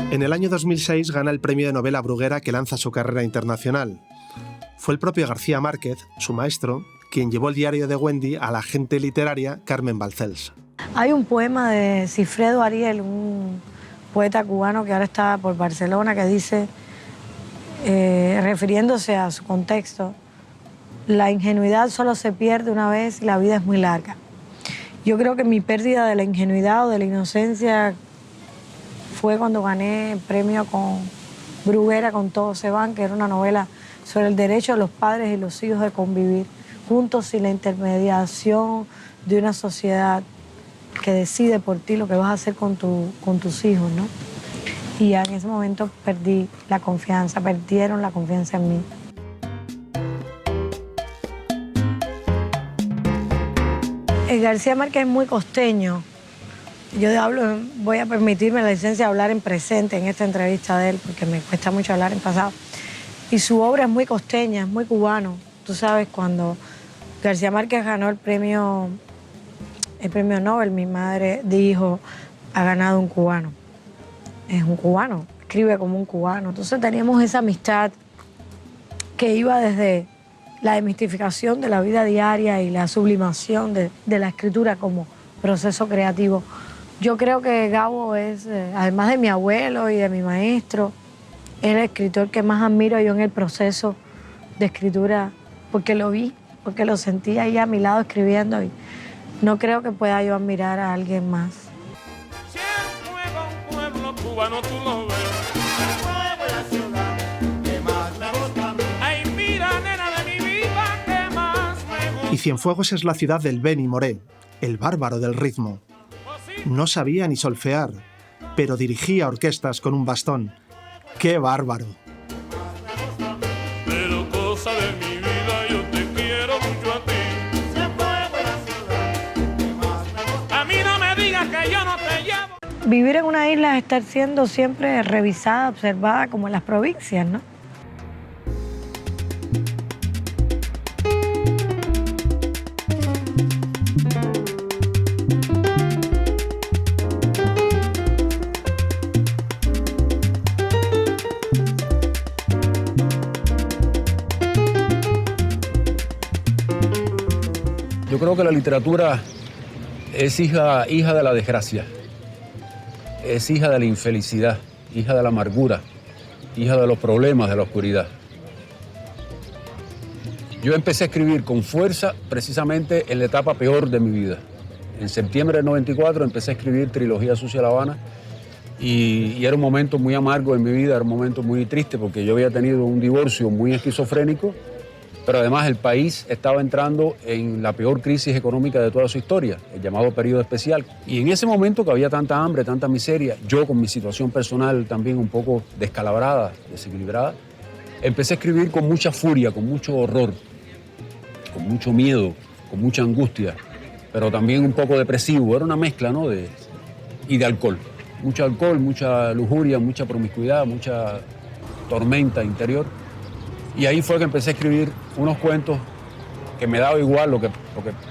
En el año 2006 gana el premio de novela Bruguera, que lanza su carrera internacional. Fue el propio García Márquez, su maestro, quien llevó el diario de Wendy a la agente literaria Carmen Balcells. Hay un poema de Cifredo Ariel, un poeta cubano que ahora está por Barcelona, que dice, refiriéndose a su contexto, la ingenuidad solo se pierde una vez y la vida es muy larga. Yo creo que mi pérdida de la ingenuidad o de la inocencia fue cuando gané el premio con Bruguera, con Todos se van, que era una novela sobre el derecho de los padres y los hijos de convivir juntos sin la intermediación de una sociedad que decide por ti lo que vas a hacer con tus hijos, ¿no? Y ya en ese momento perdí la confianza, perdieron la confianza en mí. El García Márquez es muy costeño. Yo voy a permitirme la licencia de hablar en presente en esta entrevista de él, porque me cuesta mucho hablar en pasado. Y su obra es muy costeña, es muy cubano. Tú sabes, cuando García Márquez ganó el premio Nobel, mi madre dijo, ha ganado un cubano. Es un cubano, escribe como un cubano. Entonces teníamos esa amistad que iba desde la desmistificación de la vida diaria y la sublimación de la escritura como proceso creativo. Yo creo que Gabo es, además de mi abuelo y de mi maestro, es el escritor que más admiro yo en el proceso de escritura, porque lo vi, porque lo sentí ahí a mi lado escribiendo y no creo que pueda yo admirar a alguien más. Pueblo cubano, tú lo ves. El pueblo es la ciudad que más me gusta a mí. Ay, mira, nena de mi vida, que más me gusta. Y Cienfuegos es la ciudad del Benny Moré, el bárbaro del ritmo. No sabía ni solfear, pero dirigía orquestas con un bastón. ¡Qué bárbaro! Pero cosa de mi vida, yo te quiero mucho a ti. Cienfuegos es la ciudad que más me gusta. A mí no me digas que yo no te llevo. Vivir en una isla es estar siendo siempre revisada, observada, como en las provincias, ¿no? Yo creo que la literatura es hija de la desgracia, es hija de la infelicidad, hija de la amargura, hija de los problemas, de la oscuridad. Yo empecé a escribir con fuerza precisamente en la etapa peor de mi vida. En septiembre del 94 empecé a escribir Trilogía Sucia de La Habana y era un momento muy amargo en mi vida, era un momento muy triste porque yo había tenido un divorcio muy esquizofrénico, pero además el país estaba entrando en la peor crisis económica de toda su historia, el llamado periodo especial. Y en ese momento que había tanta hambre, tanta miseria, yo con mi situación personal también un poco descalabrada, desequilibrada, empecé a escribir con mucha furia, con mucho horror, con mucho miedo, con mucha angustia, pero también un poco depresivo. Era una mezcla, ¿no? Y de alcohol. Mucho alcohol, mucha lujuria, mucha promiscuidad, mucha tormenta interior. Y ahí fue que empecé a escribir unos cuentos que me daba igual lo que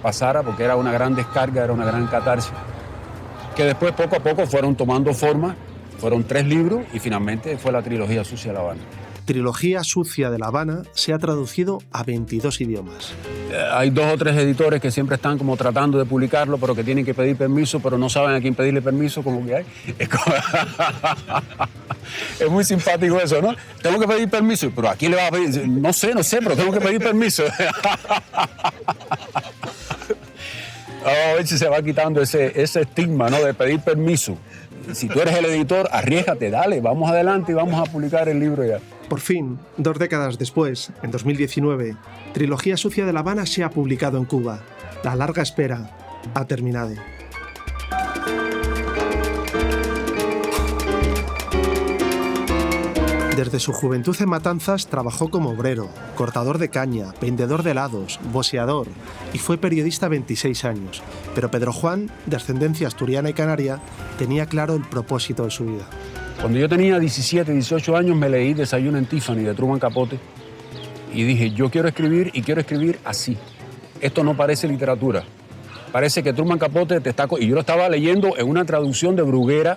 pasara, porque era una gran descarga, era una gran catarsis, que después poco a poco fueron tomando forma, fueron 3 libros y finalmente fue la Trilogía Sucia de La Habana. Trilogía Sucia de La Habana se ha traducido a 22 idiomas. Hay 2 o 3 editores que siempre están como tratando de publicarlo, pero que tienen que pedir permiso, pero no saben a quién pedirle permiso, como que hay. Es muy simpático eso, ¿no? Tengo que pedir permiso, pero ¿a quién le vas a pedir? No sé, pero tengo que pedir permiso. A ver si se va quitando ese estigma, ¿no? De pedir permiso. Si tú eres el editor, arriésgate, dale, vamos adelante y vamos a publicar el libro ya. Por fin, 2 décadas después, en 2019, Trilogía Sucia de La Habana se ha publicado en Cuba. La larga espera, ha terminado. Desde su juventud en Matanzas trabajó como obrero, cortador de caña, vendedor de helados, boxeador y fue periodista 26 años. Pero Pedro Juan, de ascendencia asturiana y canaria, tenía claro el propósito de su vida. Cuando yo tenía 17, 18 años me leí Desayuno en Tiffany de Truman Capote y dije, yo quiero escribir y quiero escribir así. Esto no parece literatura. Parece que Truman Capote te está... Y yo lo estaba leyendo en una traducción de Bruguera,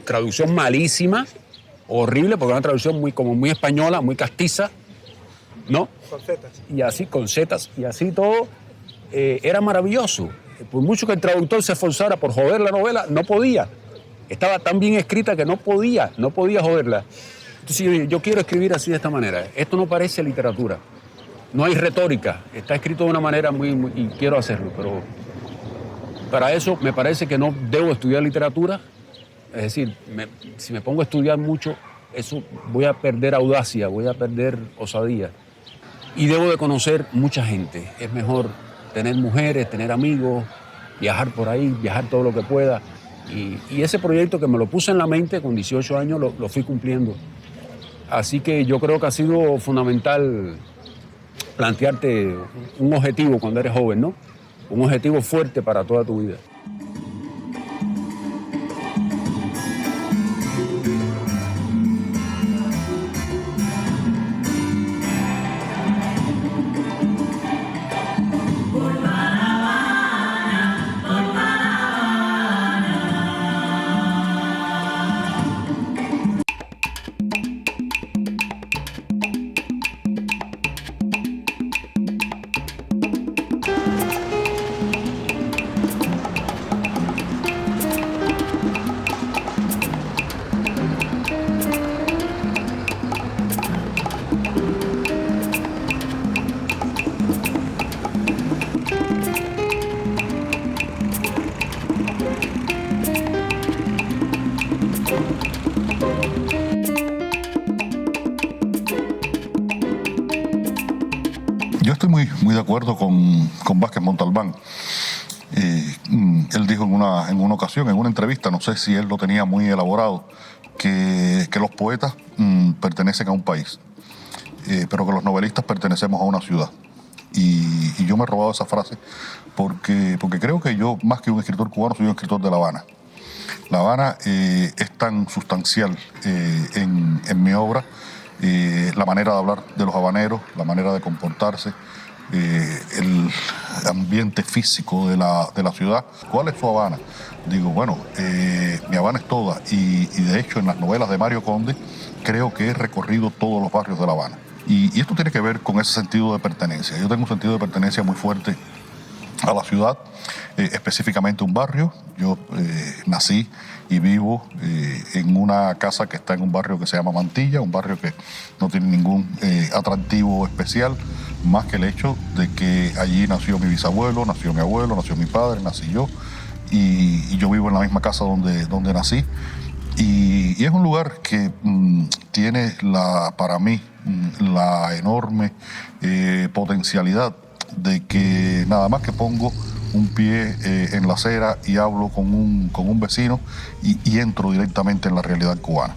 traducción malísima, horrible, porque era una traducción muy española, muy castiza, ¿no? Con zetas. Y así, con zetas, y así todo, era maravilloso. Por mucho que el traductor se esforzara por joder la novela, no podía. Estaba tan bien escrita que no podía joderla. Entonces yo quiero escribir así de esta manera. Esto no parece literatura. No hay retórica. Está escrito de una manera y quiero hacerlo, pero para eso me parece que no debo estudiar literatura. Es decir, si me pongo a estudiar mucho, eso voy a perder audacia, voy a perder osadía. Y debo de conocer mucha gente. Es mejor tener mujeres, tener amigos, viajar por ahí, viajar todo lo que pueda. Y ese proyecto que me lo puse en la mente con 18 años lo fui cumpliendo. Así que yo creo que ha sido fundamental plantearte un objetivo cuando eres joven, ¿no? Un objetivo fuerte para toda tu vida. Yo estoy muy de acuerdo con Vázquez Montalbán. Él dijo en una ocasión, en una entrevista, no sé si él lo tenía muy elaborado, que los poetas pertenecen a un país, pero que los novelistas pertenecemos a una ciudad. Y yo me he robado esa frase porque creo que yo, más que un escritor cubano, soy un escritor de La Habana. La Habana es tan sustancial en mi obra, la manera de hablar de los habaneros, la manera de comportarse, el ambiente físico de la ciudad. ¿Cuál es su Habana? Digo, bueno, mi Habana es toda y de hecho en las novelas de Mario Conde creo que he recorrido todos los barrios de La Habana. Y esto tiene que ver con ese sentido de pertenencia. Yo tengo un sentido de pertenencia muy fuerte a la ciudad, específicamente un barrio. Yo nací y vivo en una casa que está en un barrio que se llama Mantilla, un barrio que no tiene ningún atractivo especial, más que el hecho de que allí nació mi bisabuelo, nació mi abuelo, nació mi padre, nací yo, y yo vivo en la misma casa donde nací. Y es un lugar que tiene para mí la enorme potencialidad de que nada más que pongo un pie en la acera y hablo con un vecino y entro directamente en la realidad cubana.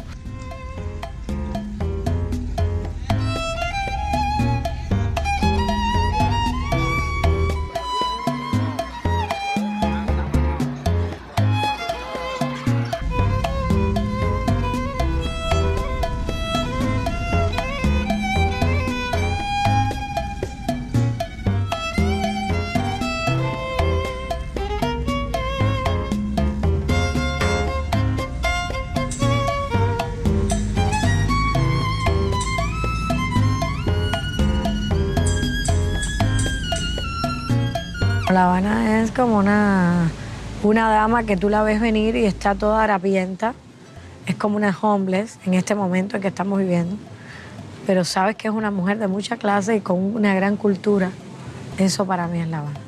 La Habana es como una dama que tú la ves venir y está toda harapienta. Es como una homeless en este momento en que estamos viviendo. Pero sabes que es una mujer de mucha clase y con una gran cultura. Eso para mí es La Habana.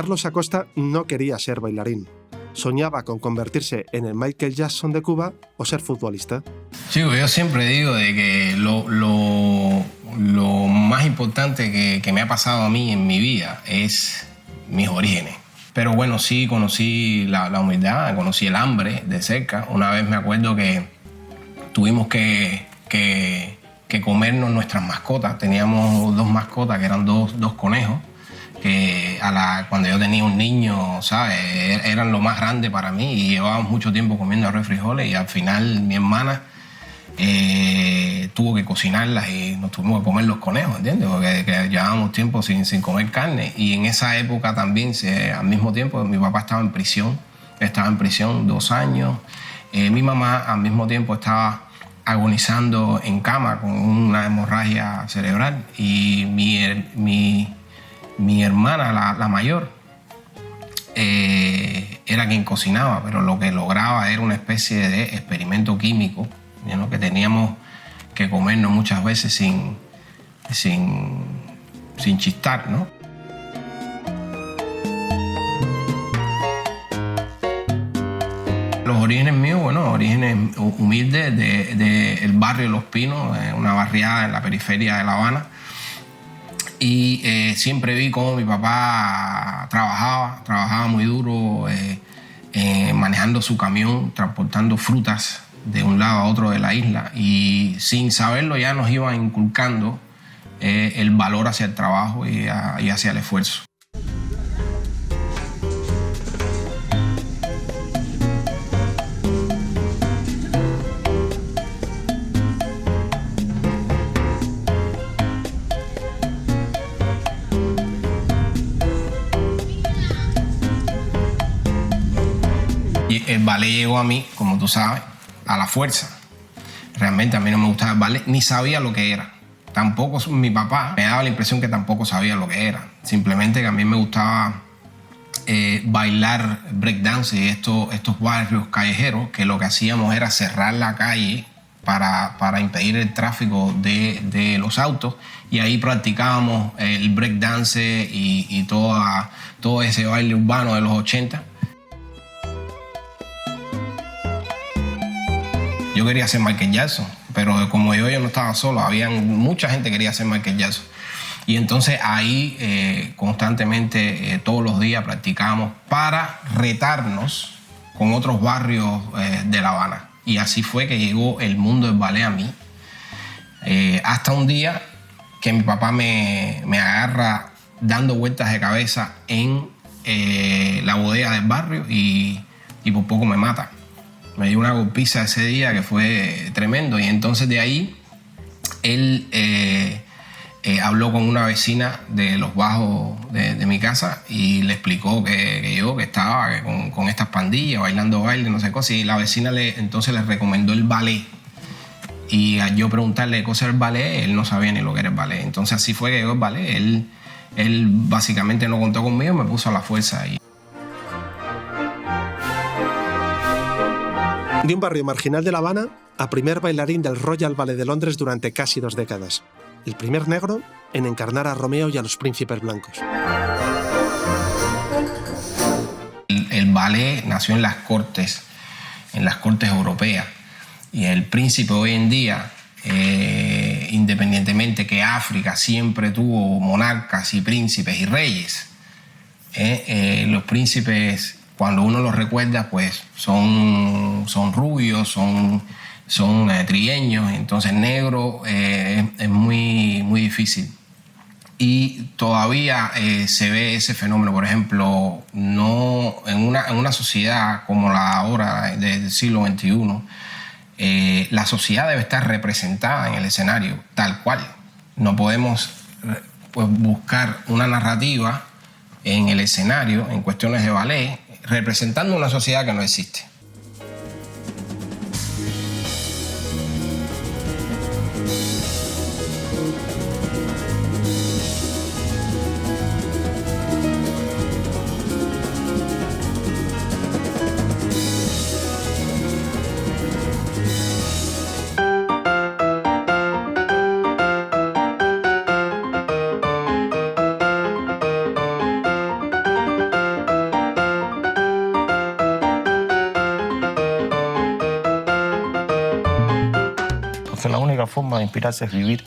Carlos Acosta no quería ser bailarín. Soñaba con convertirse en el Michael Jackson de Cuba o ser futbolista. Sí, yo siempre digo de que lo más importante que me ha pasado a mí en mi vida es mis orígenes. Pero bueno, sí conocí la humildad, conocí el hambre de cerca. Una vez me acuerdo que tuvimos que comernos nuestras mascotas. Teníamos 2 mascotas que eran dos conejos. Que cuando yo tenía un niño, ¿sabes? Eran lo más grande para mí y llevábamos mucho tiempo comiendo arroz y frijoles y al final mi hermana tuvo que cocinarlas y nos tuvimos que comer los conejos, ¿entiendes? Porque llevábamos tiempo sin comer carne y en esa época también, al mismo tiempo, mi papá estaba en prisión 2 años, mi mamá al mismo tiempo estaba agonizando en cama con una hemorragia cerebral y mi hermana, la mayor, era quien cocinaba, pero lo que lograba era una especie de experimento químico, ¿no? Que teníamos que comernos muchas veces sin chistar, ¿no? Los orígenes míos, bueno, orígenes humildes del barrio Los Pinos, una barriada en la periferia de La Habana. Y siempre vi cómo mi papá trabajaba muy duro, manejando su camión, transportando frutas de un lado a otro de la isla. Y sin saberlo ya nos iba inculcando el valor hacia el trabajo y hacia el esfuerzo. El ballet llegó a mí, como tú sabes, a la fuerza. Realmente a mí no me gustaba el ballet, ni sabía lo que era. Tampoco mi papá me daba la impresión que tampoco sabía lo que era. Simplemente que a mí me gustaba bailar breakdance y estos barrios callejeros, que lo que hacíamos era cerrar la calle para impedir el tráfico de los autos y ahí practicábamos el breakdance y todo ese baile urbano de los 80. Yo quería ser Michael Jackson, pero como yo no estaba solo, mucha gente que quería ser Michael Jackson. Y entonces ahí constantemente, todos los días practicábamos para retarnos con otros barrios de La Habana. Y así fue que llegó el mundo del ballet a mí. Hasta un día que mi papá me agarra dando vueltas de cabeza en la bodega del barrio y por poco me mata. Me dio una golpiza ese día que fue tremendo y entonces de ahí él habló con una vecina de los bajos de mi casa y le explicó que estaba con estas pandillas bailando baile, no sé cosas, y la vecina entonces le recomendó el ballet. Y al yo preguntarle qué cosa era el ballet, él no sabía ni lo que era el ballet. Entonces así fue que llegó el ballet. Él básicamente no contó conmigo, me puso a la fuerza ahí. De un barrio marginal de La Habana a primer bailarín del Royal Ballet de Londres durante casi 2 décadas. El primer negro en encarnar a Romeo y a los príncipes blancos. El ballet nació en las cortes europeas. Y el príncipe hoy en día, independientemente que África siempre tuvo monarcas y príncipes y reyes, los príncipes, cuando uno los recuerda, pues son rubios, son trigueños, entonces negro es muy, muy difícil. Y todavía se ve ese fenómeno, por ejemplo, no en una sociedad como la ahora del siglo XXI, la sociedad debe estar representada en el escenario tal cual. No podemos pues, buscar una narrativa en el escenario, en cuestiones de ballet, representando una sociedad que no existe. porque la única forma de inspirarse es vivir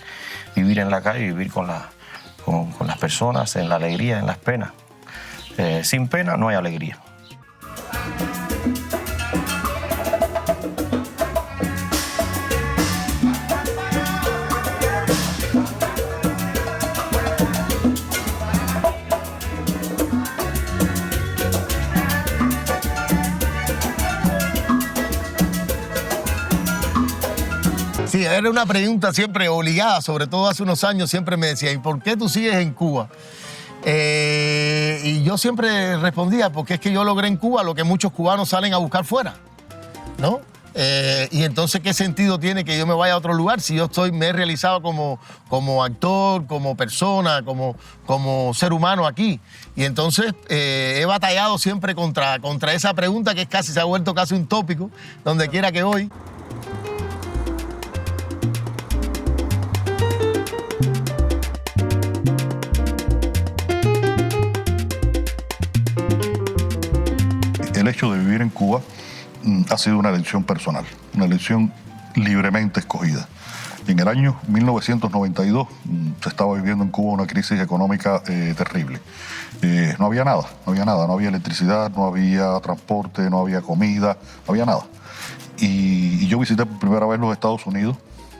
en la calle, vivir con las personas, en la alegría, en las penas. Sin pena no hay alegría. Sí, era una pregunta siempre obligada, sobre todo hace unos años siempre me decía, ¿y por qué tú sigues en Cuba? Y yo siempre respondía, porque es que yo logré en Cuba lo que muchos cubanos salen a buscar fuera, ¿no? Y entonces, ¿qué sentido tiene que yo me vaya a otro lugar si yo me he realizado como actor, como persona, como ser humano aquí? Y entonces he batallado siempre contra esa pregunta que se ha vuelto casi un tópico, donde quiera que voy. El hecho de vivir en Cuba ha sido una elección personal, una elección libremente escogida. En el año 1992 se estaba viviendo en Cuba una crisis económica terrible. No había nada, no había electricidad, no había transporte, no había comida, no había nada. Y yo visité por primera vez los Estados Unidos,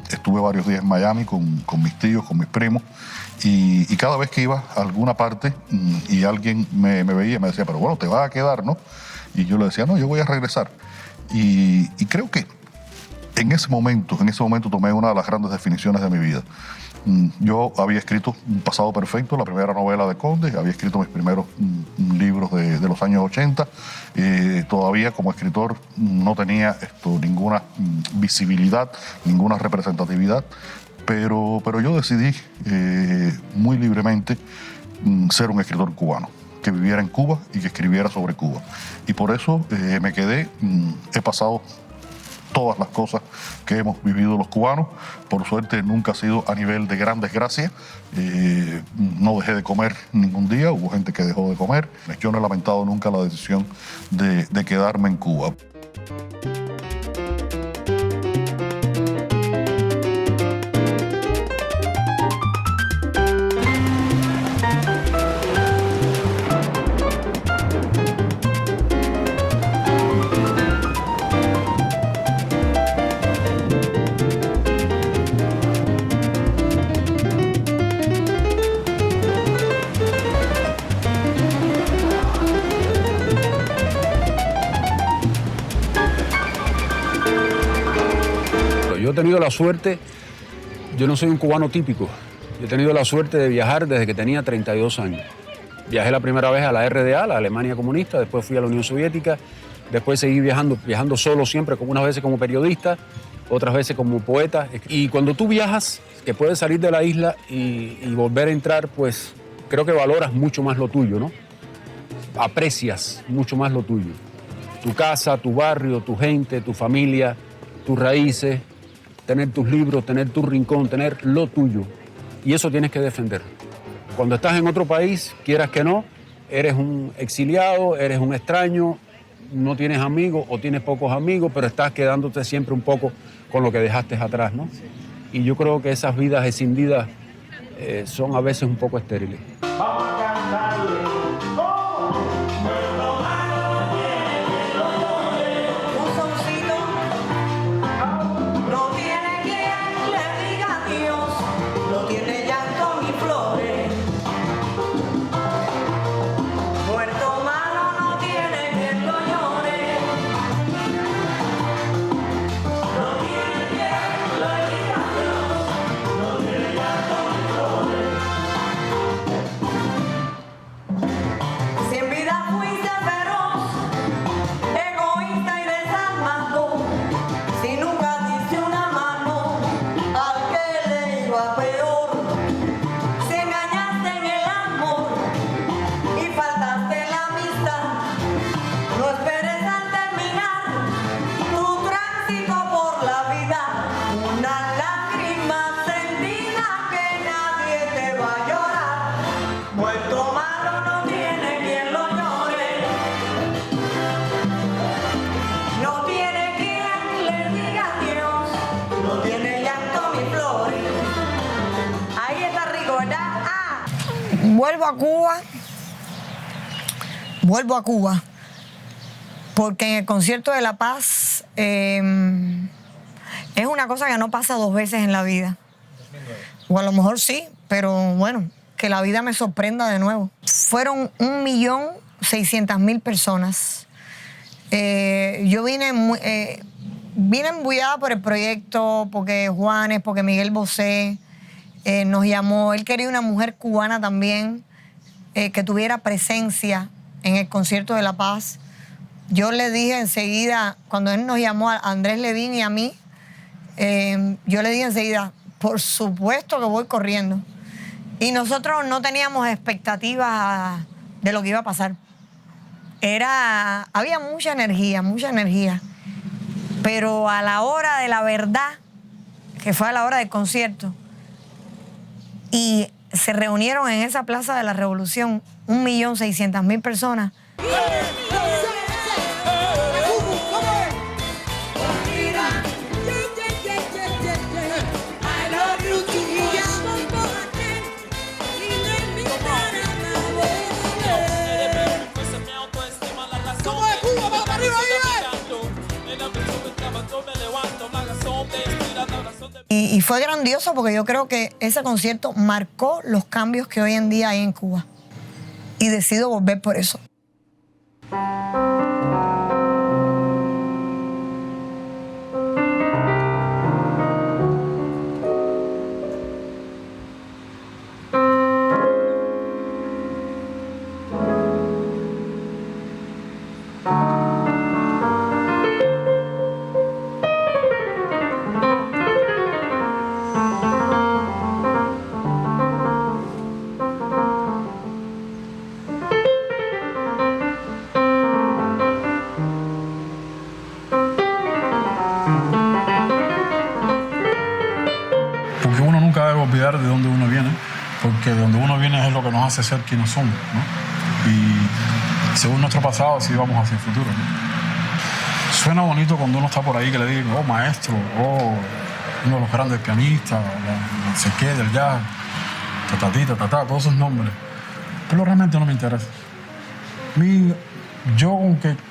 estuve varios días en Miami con mis tíos, con mis primos, y cada vez que iba a alguna parte y alguien me veía, me decía, pero bueno, te vas a quedar, ¿no? Y yo le decía, no, yo voy a regresar. Y creo que en ese momento tomé una de las grandes definiciones de mi vida. Yo había escrito Un pasado perfecto, la primera novela de Conde, había escrito mis primeros libros de los años 80. Todavía como escritor no tenía ninguna visibilidad, ninguna representatividad, pero yo decidí muy libremente ser un escritor cubano, que viviera en Cuba y que escribiera sobre Cuba. Y por eso me quedé, he pasado todas las cosas que hemos vivido los cubanos. Por suerte nunca ha sido a nivel de gran desgracia. No dejé de comer ningún día, hubo gente que dejó de comer. Yo no he lamentado nunca la decisión de quedarme en Cuba. Yo he tenido la suerte, yo no soy un cubano típico, yo he tenido la suerte de viajar desde que tenía 32 años. Viajé la primera vez a la RDA, la Alemania comunista, después fui a la Unión Soviética, después seguí viajando solo siempre, como unas veces como periodista, otras veces como poeta. Y cuando tú viajas, que puedes salir de la isla y volver a entrar, pues creo que valoras mucho más lo tuyo, ¿no? Aprecias mucho más lo tuyo. Tu casa, tu barrio, tu gente, tu familia, tus raíces, tener tus libros, tener tu rincón, tener lo tuyo. Y eso tienes que defender. Cuando estás en otro país, quieras que no, eres un exiliado, eres un extraño, no tienes amigos o tienes pocos amigos, pero estás quedándote siempre un poco con lo que dejaste atrás, ¿no? Y yo creo que esas vidas escindidas son a veces un poco estériles. No tiene quien le diga adiós, no tiene llanto. Vuelvo a Cuba porque en el concierto de La Paz es una cosa que no pasa 2 veces en la vida. O a lo mejor sí, pero bueno, que la vida me sorprenda de nuevo. Fueron 1.600.000 personas. Yo vine embullada por el proyecto, porque Juanes, porque Miguel Bosé nos llamó. Él quería una mujer cubana también que tuviera presencia en el concierto de La Paz. Yo le dije enseguida, cuando él nos llamó a Andrés Levin y a mí, yo le dije enseguida, por supuesto que voy corriendo. Y nosotros no teníamos expectativas de lo que iba a pasar. Había mucha energía. Pero a la hora de la verdad, que fue a la hora del concierto, y se reunieron en esa Plaza de la Revolución 1.600.000 personas. Y fue grandioso porque yo creo que ese concierto marcó los cambios que hoy en día hay en Cuba. Y decido volver por eso. olvidar de dónde uno viene, porque de donde uno viene es lo que nos hace ser quienes somos, ¿no? Y según nuestro pasado, así vamos hacia el futuro, ¿no? Suena bonito cuando uno está por ahí que le digan, oh, maestro, oh, uno de los grandes pianistas, no sé qué, del jazz, todos esos nombres. Pero realmente no me interesa. Yo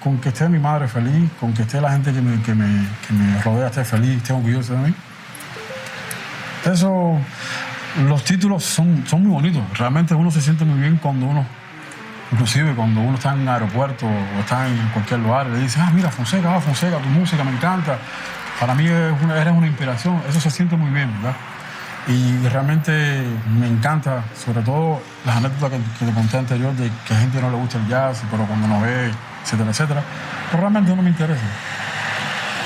con que esté mi madre feliz, con que esté la gente que me rodea esté feliz, esté orgullosa de mí, eso, los títulos son muy bonitos. Realmente uno se siente muy bien cuando uno, inclusive cuando uno está en un aeropuerto o está en cualquier lugar, le dice, mira, Fonseca, tu música me encanta. Para mí eres una inspiración. Eso se siente muy bien, ¿verdad? Y realmente me encanta, sobre todo las anécdotas que te conté anterior de que a gente no le gusta el jazz, pero cuando nos ve, etcétera, etcétera. Pero realmente no me interesa.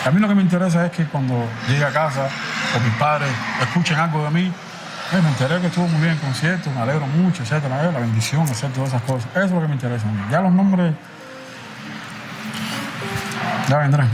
A mí lo que me interesa es que cuando llegue a casa o mis padres escuchen algo de mí, me enteré que estuvo muy bien el concierto, me alegro mucho, etcétera, la bendición, hacer todas esas cosas. Eso es lo que me interesa a mí. Ya los nombres ya vendrán.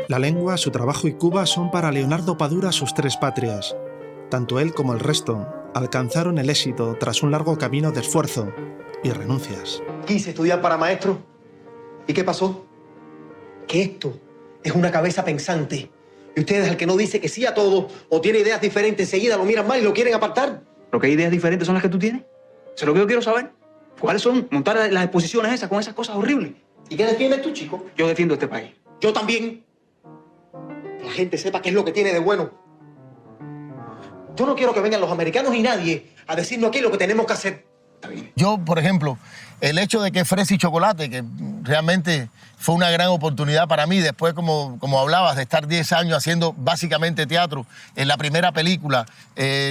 La lengua, su trabajo y Cuba son para Leonardo Padura sus tres patrias. Tanto él como el resto alcanzaron el éxito tras un largo camino de esfuerzo y renuncias. Quise estudiar para maestro. ¿Y qué pasó? Que esto es una cabeza pensante. Y ustedes, al que no dice que sí a todo o tiene ideas diferentes, enseguida lo miran mal y lo quieren apartar. ¿Pero qué ideas diferentes son las que tú tienes? Eso es lo que yo quiero saber. ¿Cuáles son? Montar las exposiciones esas con esas cosas horribles. ¿Y qué defiendes tú, chico? Yo defiendo este país. Yo también. Que la gente sepa qué es lo que tiene de bueno. Yo no quiero que vengan los americanos ni nadie a decirnos aquí lo que tenemos que hacer. Yo, por ejemplo, el hecho de que Fresa y Chocolate, que realmente fue una gran oportunidad para mí, después, como hablabas, de estar 10 años haciendo básicamente teatro, en la primera película,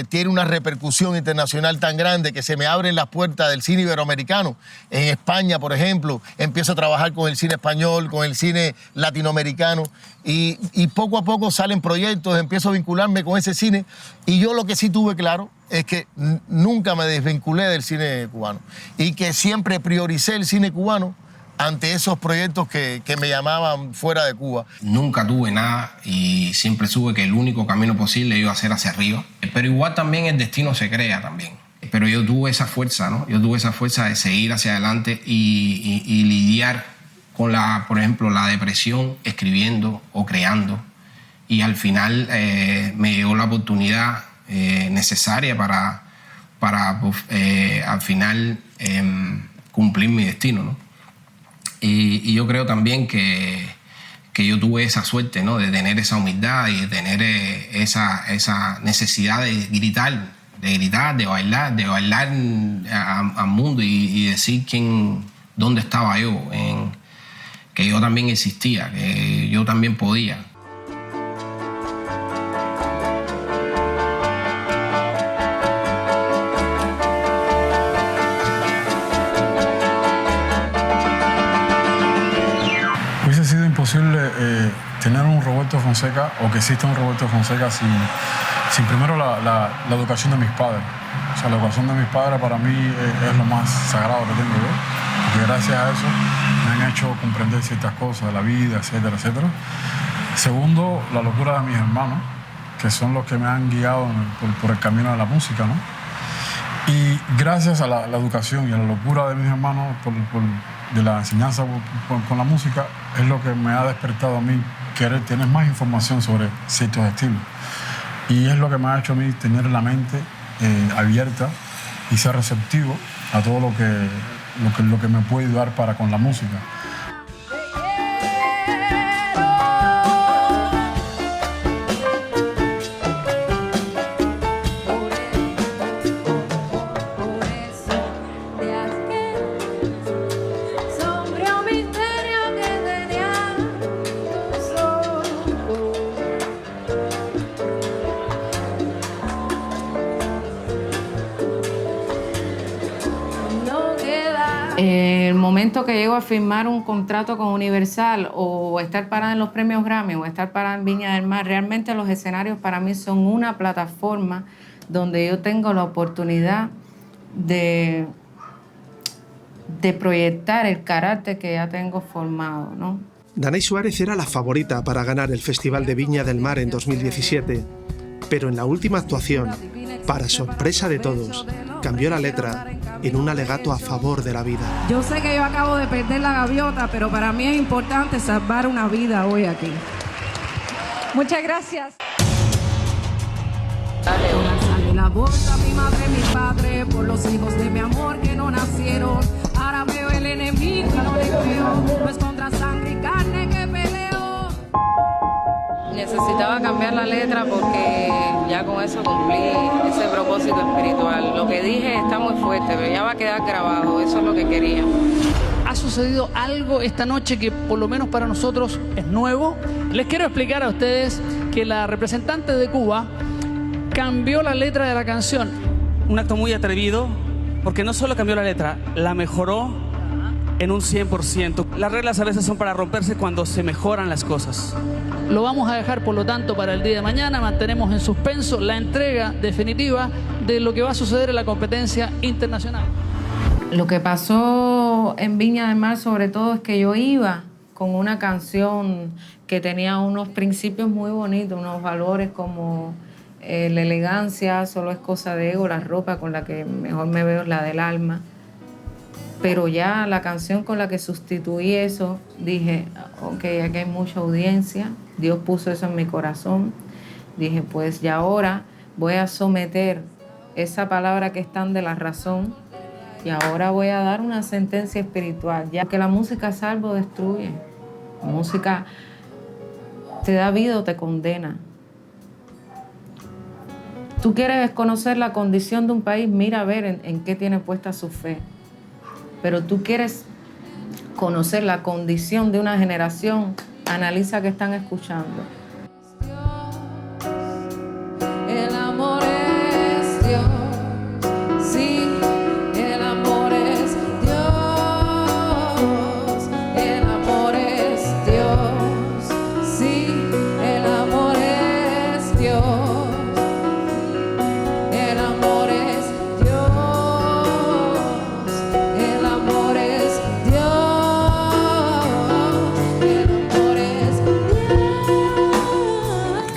tiene una repercusión internacional tan grande que se me abren las puertas del cine iberoamericano. En España, por ejemplo, empiezo a trabajar con el cine español, con el cine latinoamericano, y poco a poco salen proyectos, empiezo a vincularme con ese cine, y yo lo que sí tuve claro es que nunca me desvinculé del cine cubano y que siempre prioricé el cine cubano ante esos proyectos que me llamaban fuera de Cuba. Nunca tuve nada y siempre supe que el único camino posible iba a ser hacia arriba. Pero igual también el destino se crea también. Pero yo tuve esa fuerza, ¿no? Yo tuve esa fuerza de seguir hacia adelante y lidiar con, por ejemplo, la depresión escribiendo o creando. Y al final me llegó la oportunidad necesaria para al final cumplir mi destino, ¿no? Y yo creo también que yo tuve esa suerte, ¿no? De tener esa humildad y de tener esa necesidad de gritar, de bailar al mundo y decir dónde estaba yo, que yo también existía, que yo también podía. Imposible tener un Roberto Fonseca o que exista un Roberto Fonseca sin primero la educación de mis padres. O sea, la educación de mis padres para mí es lo más sagrado que tengo yo, porque gracias a eso me han hecho comprender ciertas cosas de la vida, etcétera, etcétera. Segundo, la locura de mis hermanos, que son los que me han guiado por el camino de la música, ¿no? Y gracias a la educación y a la locura de mis hermanos de la enseñanza con la música, es lo que me ha despertado a mí querer tener más información sobre ciertos estilos. Y es lo que me ha hecho a mí tener la mente abierta y ser receptivo a todo lo que me puede ayudar para con la música. El momento que llego a firmar un contrato con Universal o estar parada en los premios Grammy o estar parada en Viña del Mar, realmente los escenarios para mí son una plataforma donde yo tengo la oportunidad de proyectar el carácter que ya tengo formado, ¿no? Danay Suárez era la favorita para ganar el Festival de Viña del Mar en 2017, pero en la última actuación, para sorpresa de todos, cambió la letra en un alegato a favor de la vida. Yo sé que yo acabo de perder la gaviota, pero para mí es importante salvar una vida hoy aquí. Muchas gracias. Sale la bolsa, mi madre, mi padre, por los hijos de mi amor que no nacieron. Ahora veo el enemigo y no le veo, no es contra sangre y carne que peleo. Necesitaba cambiar la letra porque ya con eso cumplí ese propósito espiritual. Lo que dije está muy fuerte, pero ya va a quedar grabado, eso es lo que quería. Ha sucedido algo esta noche que por lo menos para nosotros es nuevo. Les quiero explicar a ustedes que la representante de Cuba cambió la letra de la canción. Un acto muy atrevido, porque no solo cambió la letra, la mejoró en un 100%. Las reglas a veces son para romperse cuando se mejoran las cosas. Lo vamos a dejar, por lo tanto, para el día de mañana. Mantenemos en suspenso la entrega definitiva de lo que va a suceder en la competencia internacional. Lo que pasó en Viña del Mar, sobre todo, es que yo iba con una canción que tenía unos principios muy bonitos, unos valores como la elegancia, solo es cosa de ego, la ropa con la que mejor me veo es la del alma. Pero ya la canción con la que sustituí eso, dije, ok, aquí hay mucha audiencia, Dios puso eso en mi corazón. Dije, pues ya ahora voy a someter esa palabra que es tan de la razón y ahora voy a dar una sentencia espiritual, ya que la música salva o destruye. La música te da vida o te condena. Tú quieres conocer la condición de un país, mira a ver en qué tiene puesta su fe. Pero tú quieres conocer la condición de una generación, analiza qué están escuchando. El amor es Dios, sí, el amor es Dios, el amor es Dios, sí, el amor es Dios, el amor es Dios, el amor es Dios, el amor es Dios.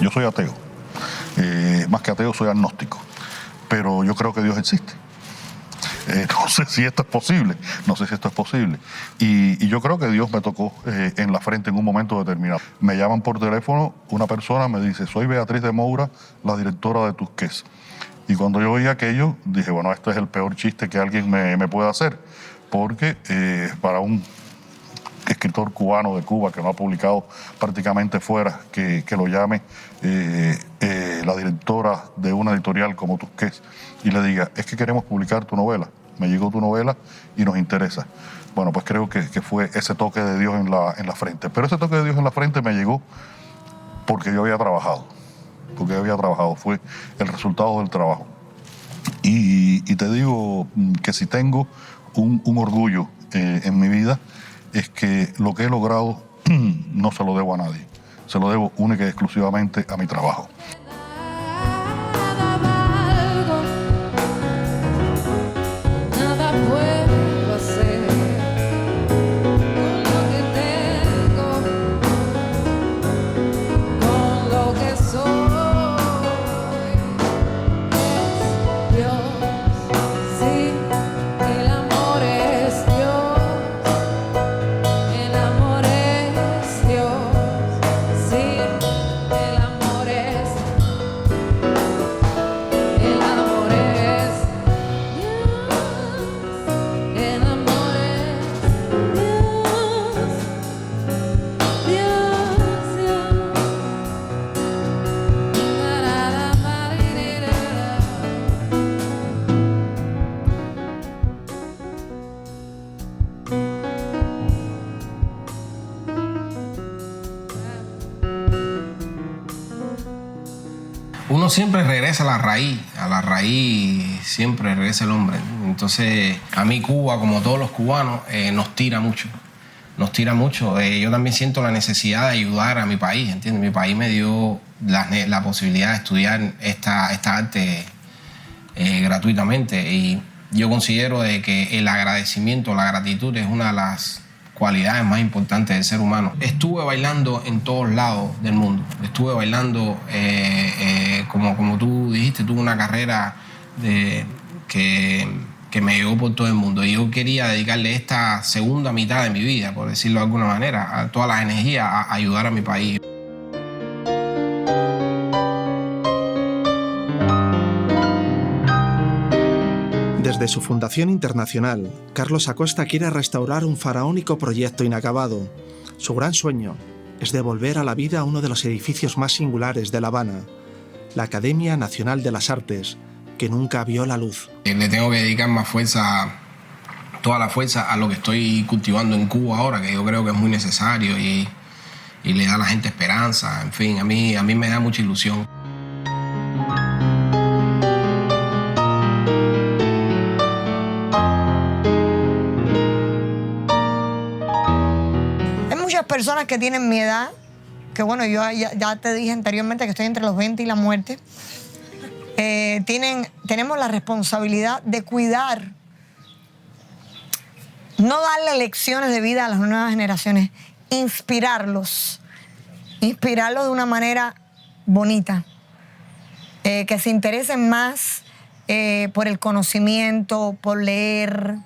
Yo soy ateo. Más que ateo, soy agnóstico. Pero yo creo que Dios existe. No sé si esto es posible. No sé si esto es posible. Y yo creo que Dios me tocó en la frente en un momento determinado. Me llaman por teléfono, una persona me dice, soy Beatriz de Moura, la directora de Tusqués. Y cuando yo oí aquello, dije, bueno, este es el peor chiste que alguien me puede hacer. Porque para un escritor cubano de Cuba que no ha publicado prácticamente fuera, que lo llame la directora de una editorial como Tusqués y le diga, es que queremos publicar tu novela, me llegó tu novela y nos interesa. Bueno, pues creo que fue ese toque de Dios en la frente. Pero ese toque de Dios en la frente me llegó porque yo había trabajado, fue el resultado del trabajo. Y te digo que si tengo un orgullo en mi vida, es que lo que he logrado no se lo debo a nadie, se lo debo única y exclusivamente a mi trabajo. Nada puedo hacer con lo que tengo, con lo que soy. Es Dios, sí, el amor es Dios, el amor es Dios, sí, el amor es, el amor es. El amor es Dios, Dios, Dios. Uno siempre regresa a la raíz siempre regresa el hombre. Entonces, a mí Cuba, como todos los cubanos, nos tira mucho. Yo también siento la necesidad de ayudar a mi país, ¿entiendes? Mi país me dio la posibilidad de estudiar esta arte gratuitamente y yo considero de que el agradecimiento, la gratitud es una de las cualidades más importantes del ser humano. Estuve bailando en todos lados del mundo. Estuve bailando, como tú dijiste, tuve una carrera que me llevó por todo el mundo. Y yo quería dedicarle esta segunda mitad de mi vida, por decirlo de alguna manera, a todas las energías, a ayudar a mi país. Desde su fundación internacional, Carlos Acosta quiere restaurar un faraónico proyecto inacabado. Su gran sueño es devolver a la vida uno de los edificios más singulares de La Habana, la Academia Nacional de las Artes, que nunca vio la luz. Le tengo que dedicar más fuerza, toda la fuerza a lo que estoy cultivando en Cuba ahora, que yo creo que es muy necesario y le da a la gente esperanza. En fin, a mí me da mucha ilusión. Personas que tienen mi edad, que bueno, yo ya te dije anteriormente que estoy entre los 20 y la muerte, tenemos la responsabilidad de cuidar, no darle lecciones de vida a las nuevas generaciones, inspirarlos de una manera bonita, que se interesen más por el conocimiento, por leer.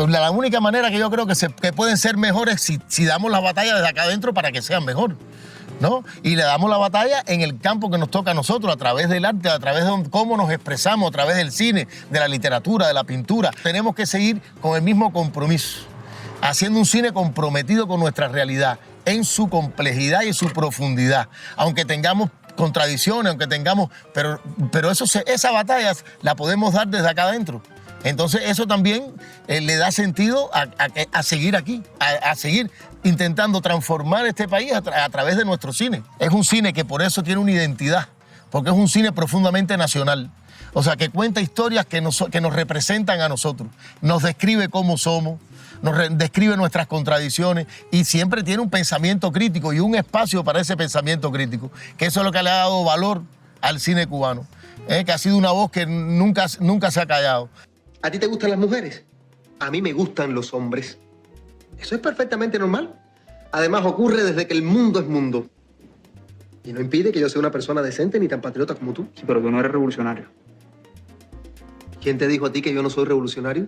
la única manera que yo creo que pueden ser mejores si damos la batalla desde acá adentro para que sean mejor, ¿no? Y le damos la batalla en el campo que nos toca a nosotros, a través del arte, a través de cómo nos expresamos, a través del cine, de la literatura, de la pintura. Tenemos que seguir con el mismo compromiso, haciendo un cine comprometido con nuestra realidad, en su complejidad y en su profundidad. Aunque tengamos contradicciones, aunque tengamos... Pero esa batalla la podemos dar desde acá adentro. Entonces eso también le da sentido a seguir aquí, a seguir intentando transformar este país a través de nuestro cine. Es un cine que por eso tiene una identidad, porque es un cine profundamente nacional. O sea, que cuenta historias que nos representan a nosotros, nos describe cómo somos, nos describe nuestras contradicciones y siempre tiene un pensamiento crítico y un espacio para ese pensamiento crítico, que eso es lo que le ha dado valor al cine cubano, que ha sido una voz que nunca se ha callado. ¿A ti te gustan las mujeres? A mí me gustan los hombres. Eso es perfectamente normal. Además, ocurre desde que el mundo es mundo. Y no impide que yo sea una persona decente ni tan patriota como tú. Sí, pero tú no eres revolucionario. ¿Quién te dijo a ti que yo no soy revolucionario?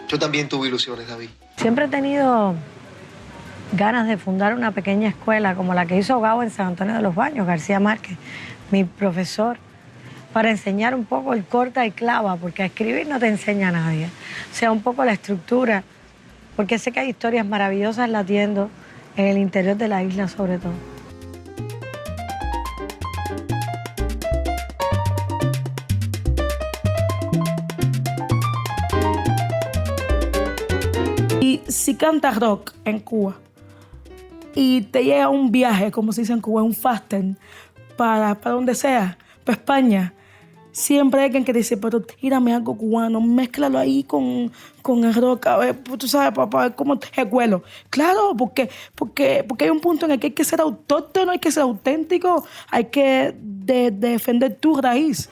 Yo también tuve ilusiones, David. Siempre he tenido ganas de fundar una pequeña escuela como la que hizo Gao en San Antonio de los Baños, García Márquez, mi profesor, para enseñar un poco el corta y clava, porque a escribir no te enseña a nadie. O sea, un poco la estructura, porque sé que hay historias maravillosas latiendo en el interior de la isla sobre todo. Y si cantas rock en Cuba y te llega un viaje, como se dice en Cuba, un fasten, para donde sea, para España, siempre hay alguien que dice, pero tírame algo cubano, mézclalo ahí con el rock, a ver, tú sabes, para ver cómo te cuelo. Claro, porque hay un punto en el que hay que ser autóctono, hay que ser auténtico, hay que defender tu raíz.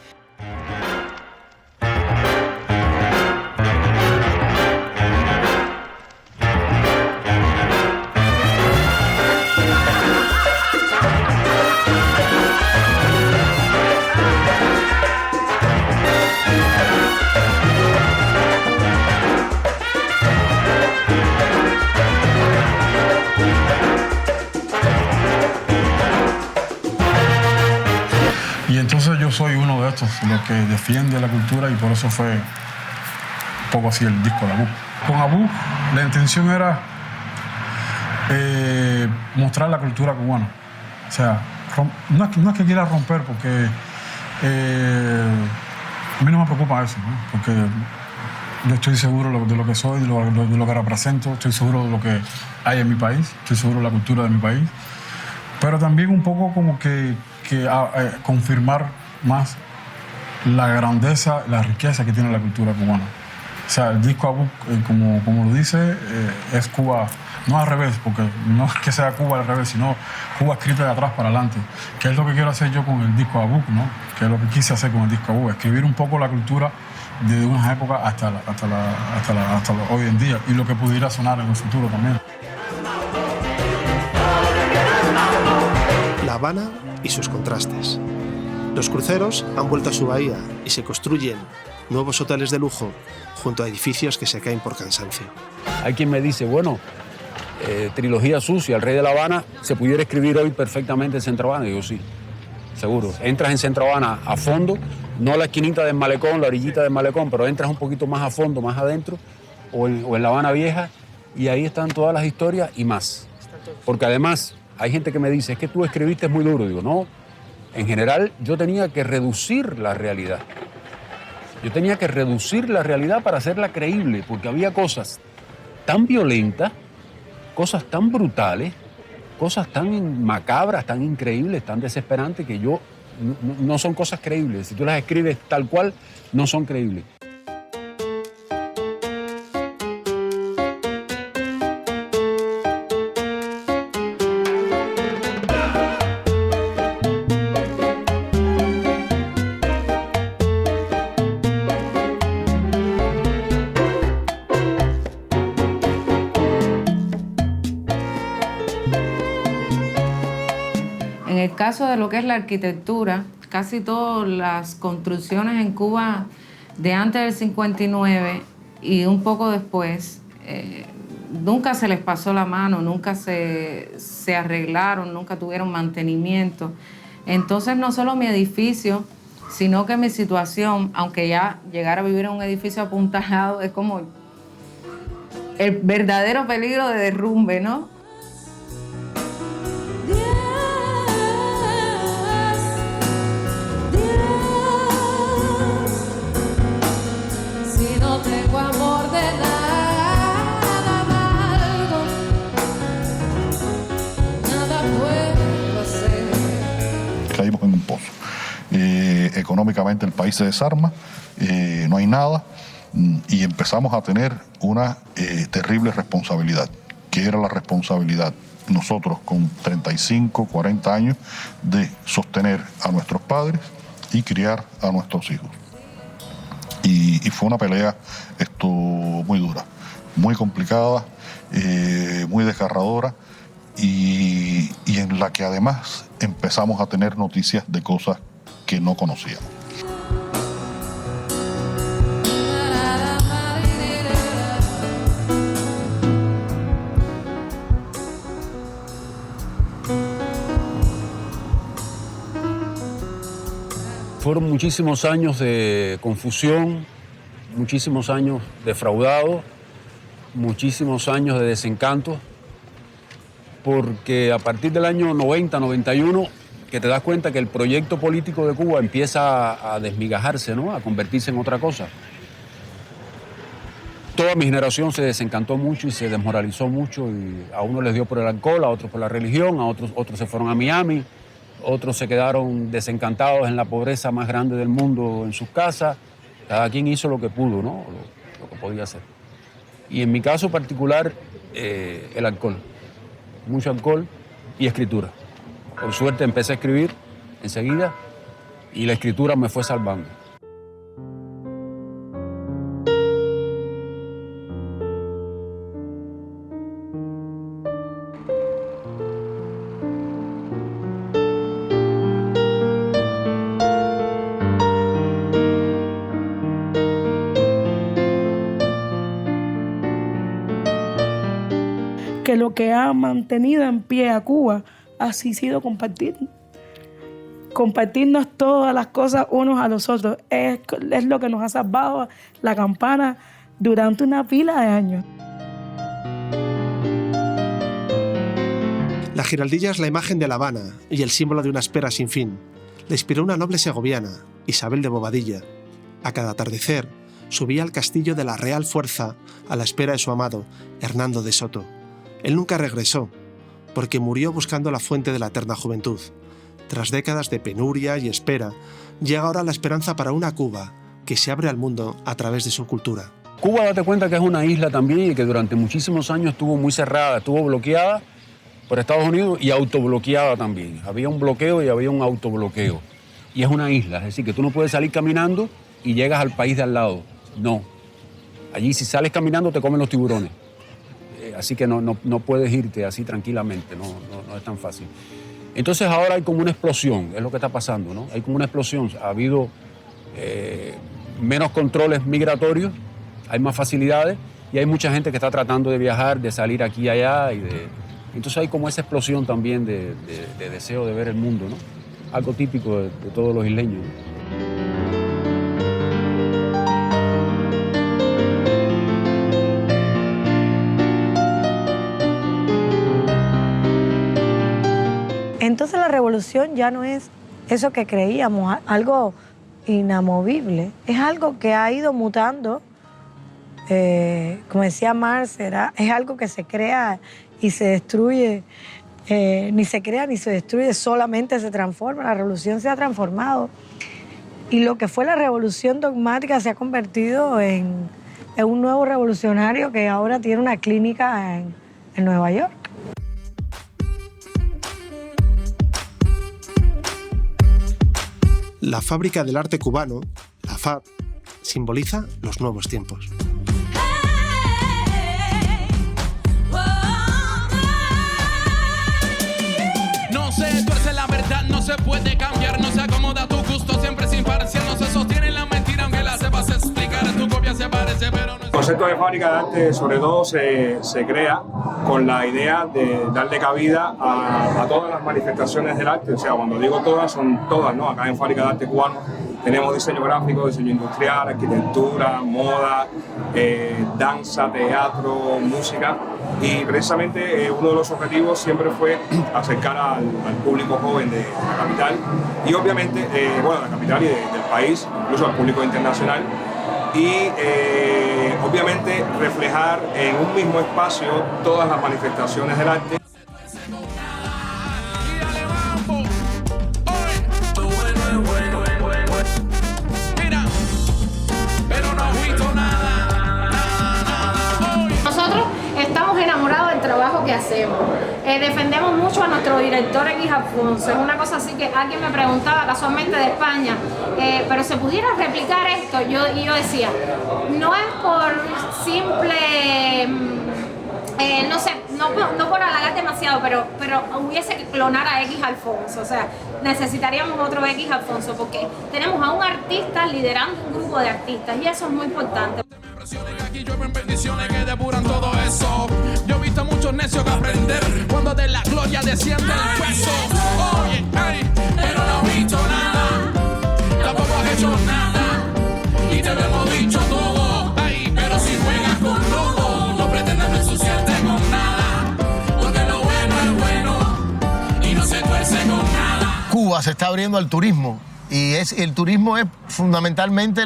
Y entonces yo soy uno de estos, los que defiende la cultura, y por eso fue un poco así el disco de Abú. Con Abú la intención era mostrar la cultura cubana. O sea, no es que quiera romper, porque a mí no me preocupa eso, ¿no? Porque yo estoy seguro de lo que soy, de lo que represento, estoy seguro de lo que hay en mi país, estoy seguro de la cultura de mi país, pero también un poco como que confirmar más la grandeza, la riqueza que tiene la cultura cubana. O sea, el disco Abú, como lo dice, es Cuba, no al revés, porque no es que sea Cuba al revés, sino Cuba escrita de atrás para adelante, que es lo que quiero hacer yo con el disco Abú, ¿no? Que es lo que quise hacer con el disco Abú, escribir un poco la cultura desde unas épocas hasta hoy en día, y lo que pudiera sonar en el futuro también. La Habana y sus contrastes. Los cruceros han vuelto a su bahía y se construyen nuevos hoteles de lujo junto a edificios que se caen por cansancio. Hay quien me dice, bueno, trilogía sucia, El Rey de La Habana, se pudiera escribir hoy perfectamente en Centro Habana. Y digo, sí, seguro. Entras en Centro Habana a fondo, no la esquinita del malecón, la orillita del malecón, pero entras un poquito más a fondo, más adentro, o en La Habana Vieja, y ahí están todas las historias y más. Porque además hay gente que me dice, es que tú escribiste muy duro. Digo, no, en general yo tenía que reducir la realidad. Yo tenía que reducir la realidad para hacerla creíble, porque había cosas tan violentas, cosas tan brutales, cosas tan macabras, tan increíbles, tan desesperantes, que no son cosas creíbles. Si tú las escribes tal cual, no son creíbles. En el caso de lo que es la arquitectura, casi todas las construcciones en Cuba de antes del 59 y un poco después, nunca se les pasó la mano, nunca se arreglaron, nunca tuvieron mantenimiento. Entonces no solo mi edificio, sino que mi situación, aunque ya llegar a vivir en un edificio apuntalado es como el verdadero peligro de derrumbe, ¿no? Si no tengo amor de nada valgo, nada puedo hacer. Caímos en un pozo. Económicamente el país se desarma, no hay nada, y empezamos a tener una terrible responsabilidad, que era la responsabilidad nosotros con 35, 40 años de sostener a nuestros padres y criar a nuestros hijos. Y fue una pelea muy dura, muy complicada, muy desgarradora, y en la que además empezamos a tener noticias de cosas que no conocíamos. Fueron muchísimos años de confusión, muchísimos años defraudados, muchísimos años de desencanto, porque a partir del año 90, 91, que te das cuenta que el proyecto político de Cuba empieza a desmigajarse, ¿no? A convertirse en otra cosa. Toda mi generación se desencantó mucho y se desmoralizó mucho, y a unos les dio por el alcohol, a otros por la religión, a otros se fueron a Miami, otros se quedaron desencantados en la pobreza más grande del mundo en sus casas. Cada quien hizo lo que pudo, ¿no? Lo que podía hacer. Y en mi caso particular, el alcohol. Mucho alcohol y escritura. Por suerte empecé a escribir enseguida y la escritura me fue salvando. Que lo que ha mantenido en pie a Cuba ha sido compartirnos todas las cosas unos a los otros. Es lo que nos ha salvado la campana durante una pila de años. La giraldilla es la imagen de La Habana y el símbolo de una espera sin fin. La inspiró una noble segoviana, Isabel de Bobadilla. A cada atardecer subía al castillo de la Real Fuerza a la espera de su amado, Hernando de Soto. Él nunca regresó, porque murió buscando la fuente de la eterna juventud. Tras décadas de penuria y espera, llega ahora la esperanza para una Cuba que se abre al mundo a través de su cultura. Cuba, date cuenta que es una isla también y que durante muchísimos años estuvo muy cerrada, estuvo bloqueada por Estados Unidos y autobloqueada también. Había un bloqueo y había un autobloqueo. Y es una isla, es decir, que tú no puedes salir caminando y llegas al país de al lado. No. Allí si sales caminando te comen los tiburones. Así que no puedes irte así tranquilamente, no es tan fácil. Entonces ahora hay como una explosión, es lo que está pasando, ¿no? Hay como una explosión, ha habido menos controles migratorios, hay más facilidades y hay mucha gente que está tratando de viajar, de salir aquí y allá. Entonces hay como esa explosión también de deseo de ver el mundo, ¿no? Algo típico de todos los isleños, ¿no? Entonces la revolución ya no es eso que creíamos, algo inamovible. Es algo que ha ido mutando, como decía Marx, es algo que se crea y se destruye, ni se crea ni se destruye, solamente se transforma. La revolución se ha transformado. Y lo que fue la revolución dogmática se ha convertido en un nuevo revolucionario que ahora tiene una clínica en Nueva York. La fábrica del arte cubano, la FAB, simboliza los nuevos tiempos. No se tuerce la verdad, no se puede cambiar, no se acomoda tu imparcial no se sostiene en la mentira, aunque la sepas explicar, tu copia se parece, pero no es... El concepto de fábrica de arte sobre todo se crea con la idea de darle cabida a todas las manifestaciones del arte. O sea, cuando digo todas, son todas, ¿no? Acá en Fábrica de Arte Cubano tenemos diseño gráfico, diseño industrial, arquitectura, moda, danza, teatro, música. Y precisamente uno de los objetivos siempre fue acercar al público joven de la capital y obviamente, bueno, de la capital y del país, incluso al público internacional. Y obviamente reflejar en un mismo espacio todas las manifestaciones del arte. Nosotros estamos enamorados del trabajo que hacemos. Defendemos mucho a nuestro director X Alfonso. Es una cosa así que alguien me preguntaba casualmente de España, pero se pudiera replicar esto. Y yo decía, no es por simple, no sé, no por halagar demasiado, pero hubiese que clonar a X Alfonso. O sea, necesitaríamos otro X Alfonso porque tenemos a un artista liderando un grupo de artistas y eso es muy importante. Aquí llueven bendiciones que depuran todo eso. Yo he visto a muchos necios que aprender cuando de la gloria desciende el peso. Oye, ay, pero no he visto nada, tampoco has hecho nada y te lo hemos dicho todo. Ay, pero si juegas con lodo, no pretendes ensuciarte con nada, porque lo bueno es bueno y no se tuerce con nada. Cuba se está abriendo al turismo y el turismo es fundamentalmente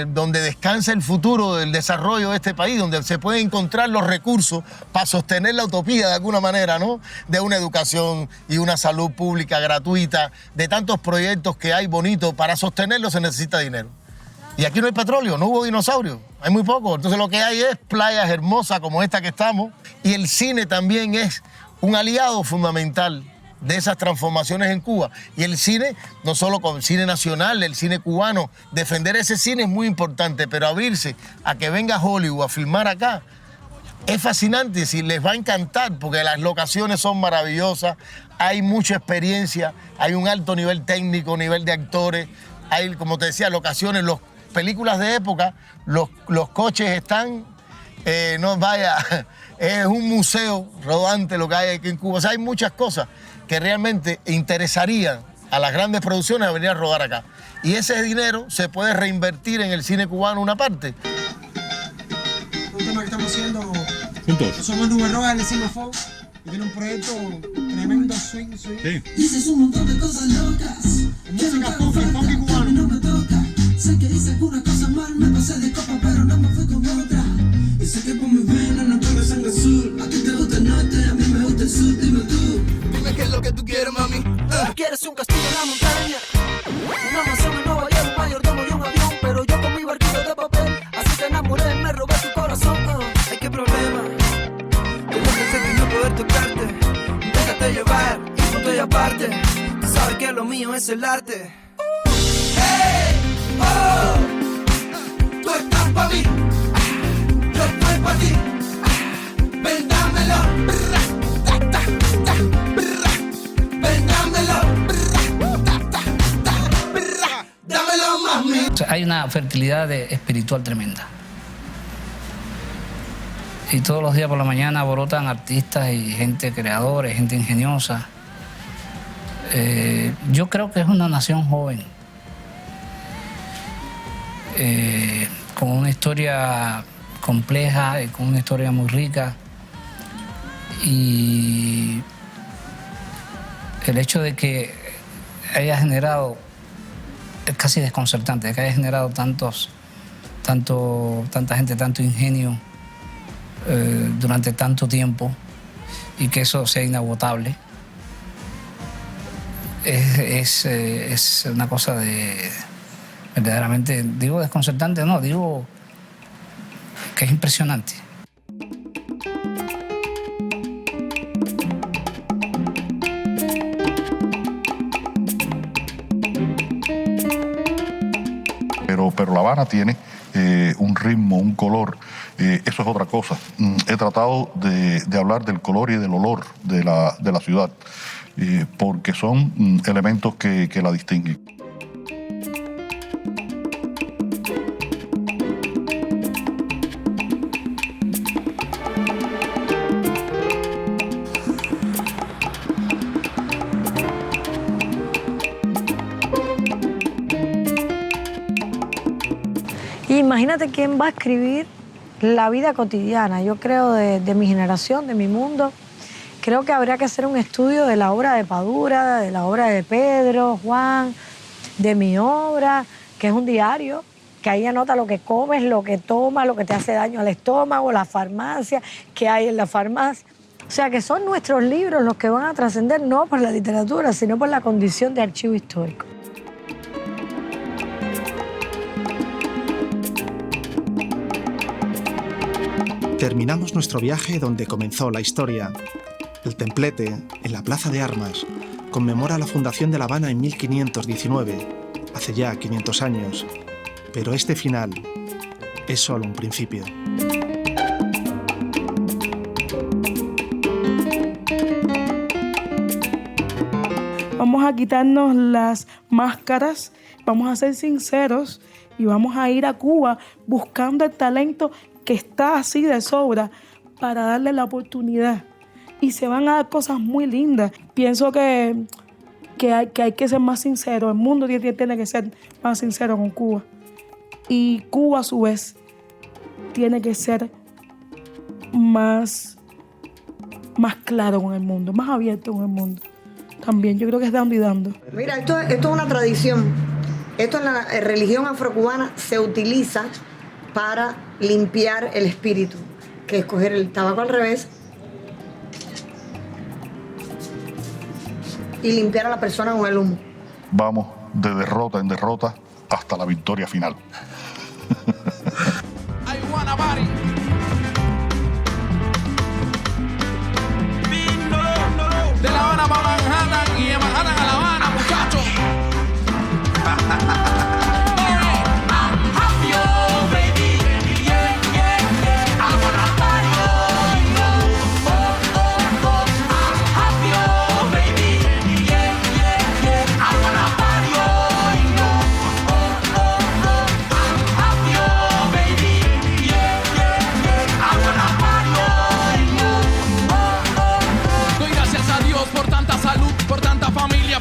donde descansa el futuro del desarrollo de este país, donde se pueden encontrar los recursos para sostener la utopía de alguna manera, ¿no? De una educación y una salud pública gratuita, de tantos proyectos que hay bonitos. Para sostenerlos se necesita dinero. Y aquí no hay petróleo, no hubo dinosaurios, hay muy poco. Entonces lo que hay es playas hermosas como esta que estamos, y el cine también es un aliado fundamental de esas transformaciones en Cuba. Y el cine, no solo con el cine nacional, el cine cubano, defender ese cine es muy importante, pero abrirse a que venga Hollywood a filmar acá es fascinante, si les va a encantar, porque las locaciones son maravillosas, hay mucha experiencia, hay un alto nivel técnico, nivel de actores, hay, como te decía, locaciones, películas de época, los coches están, no vaya, es un museo rodante lo que hay aquí en Cuba. O sea, hay muchas cosas que realmente interesarían a las grandes producciones a venir a rodar acá. Y ese dinero se puede reinvertir en el cine cubano una parte. Un tema que estamos haciendo juntos. Somos Nube Roja, le hicimos Fox y tiene un proyecto tremendo, swing. Sí. Dices un montón de cosas locas. Música funky cubano. No me toca. Sé que hice algunas cosas mal, me pasé de copa, pero no me fui con otra. Y sé que por mi vena no corre sangre azul. A ti te gusta el norte, a mí me gusta el sur, dime tú. Dime qué es lo que tú quieres, mami. ¿Quieres un castillo en la montaña? Una mansión en Nueva York, un mayordomo y un avión. Pero yo con mi barquito de papel, así te enamoré, me robé tu corazón. Ay, qué problema. Yo no pensé que no poder tocarte. Déjate llevar y punto y aparte. Tú sabes que lo mío es el arte. Hey, oh, tú estás pa' mí, yo estoy pa' ti. Ven, dámelo. Hay una fertilidad espiritual tremenda. Y todos los días por la mañana brotan artistas y gente creadora, gente ingeniosa. Yo creo que es una nación joven, con una historia compleja, con una historia muy rica. Y el hecho de que haya generado, es casi desconcertante, que haya generado tanta gente, tanto ingenio durante tanto tiempo y que eso sea inagotable, es una cosa de verdaderamente, digo desconcertante, no, digo que es impresionante. Pero La Habana tiene un ritmo, un color, eso es otra cosa. He tratado de hablar del color y del olor de la ciudad, porque son elementos que la distinguen. Y imagínate quién va a escribir la vida cotidiana. Yo creo de mi generación, de mi mundo, creo que habría que hacer un estudio de la obra de Padura, de la obra de Pedro, Juan, de mi obra, que es un diario, que ahí anota lo que comes, lo que tomas, lo que te hace daño al estómago, la farmacia, que hay en la farmacia. O sea, que son nuestros libros los que van a trascender no por la literatura, sino por la condición de archivo histórico. Terminamos nuestro viaje donde comenzó la historia. El templete, en la Plaza de Armas, conmemora la fundación de La Habana en 1519, hace ya 500 años. Pero este final es solo un principio. Vamos a quitarnos las máscaras, vamos a ser sinceros y vamos a ir a Cuba buscando el talento que está así de sobra para darle la oportunidad. Y se van a dar cosas muy lindas. Pienso que hay que ser más sincero. El mundo tiene que ser más sincero con Cuba. Y Cuba, a su vez, tiene que ser más claro con el mundo, más abierto con el mundo. También yo creo que es dando y dando. Mira, esto es una tradición. Esto en la religión afrocubana se utiliza para limpiar el espíritu, que es coger el tabaco al revés y limpiar a la persona con el humo. Vamos de derrota en derrota hasta la victoria final. De La Habana para Manhattan y de Manhattan a La Habana, muchachos.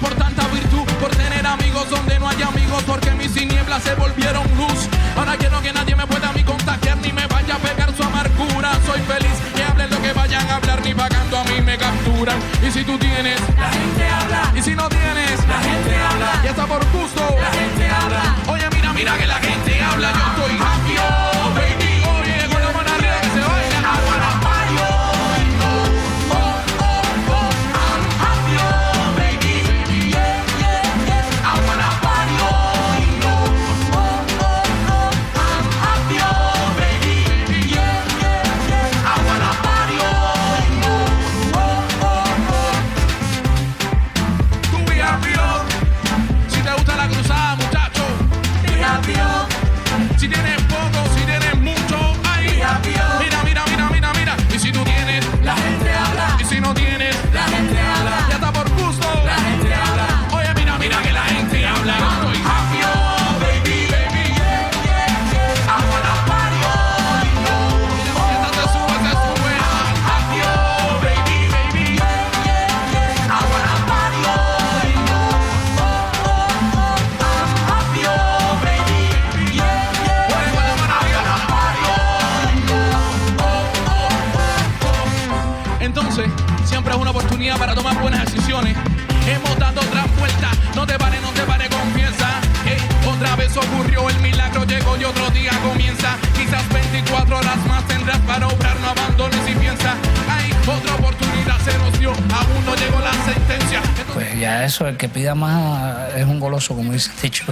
Por tanta virtud, por tener amigos donde no hay amigos, porque mis tinieblas se volvieron luz. Ahora quiero que nadie me pueda a mí contagiar ni me vaya a pegar su amargura. Soy feliz, que hablen lo que vayan a hablar, ni pagando a mí me capturan. Y si tú tienes, la gente habla. Y si no tienes, la gente habla. Y hasta por gusto, la gente habla. Oye, mira que la gente habla. Yo estoy happy, oh, baby. Oye, con la mano arriba que se baila. I wanna party, oh. Si tienes poco, si tienes mucho, ay, mira. Y si tú tienes, la gente habla. Y si no tienes, la gente habla. Ya está por gusto, la gente habla. Oye, mira que la gente habla. Yo estoy happy, oh, baby, I wanna party, oh, esta se sube. I'm happy, oh, baby, I wanna party, oh, I'm happy, oh, baby. Entonces, siempre es una oportunidad para tomar buenas decisiones. Hemos dado otra vuelta, no te pares, confiesa. Otra vez ocurrió, el milagro llegó y otro día comienza. Quizás 24 horas más tendrás para obrar, no abandones y piensa. Hay otra oportunidad, se nos dio, aún no llegó la sentencia. Pues ya eso, el que pida más es un goloso, como dice el dicho.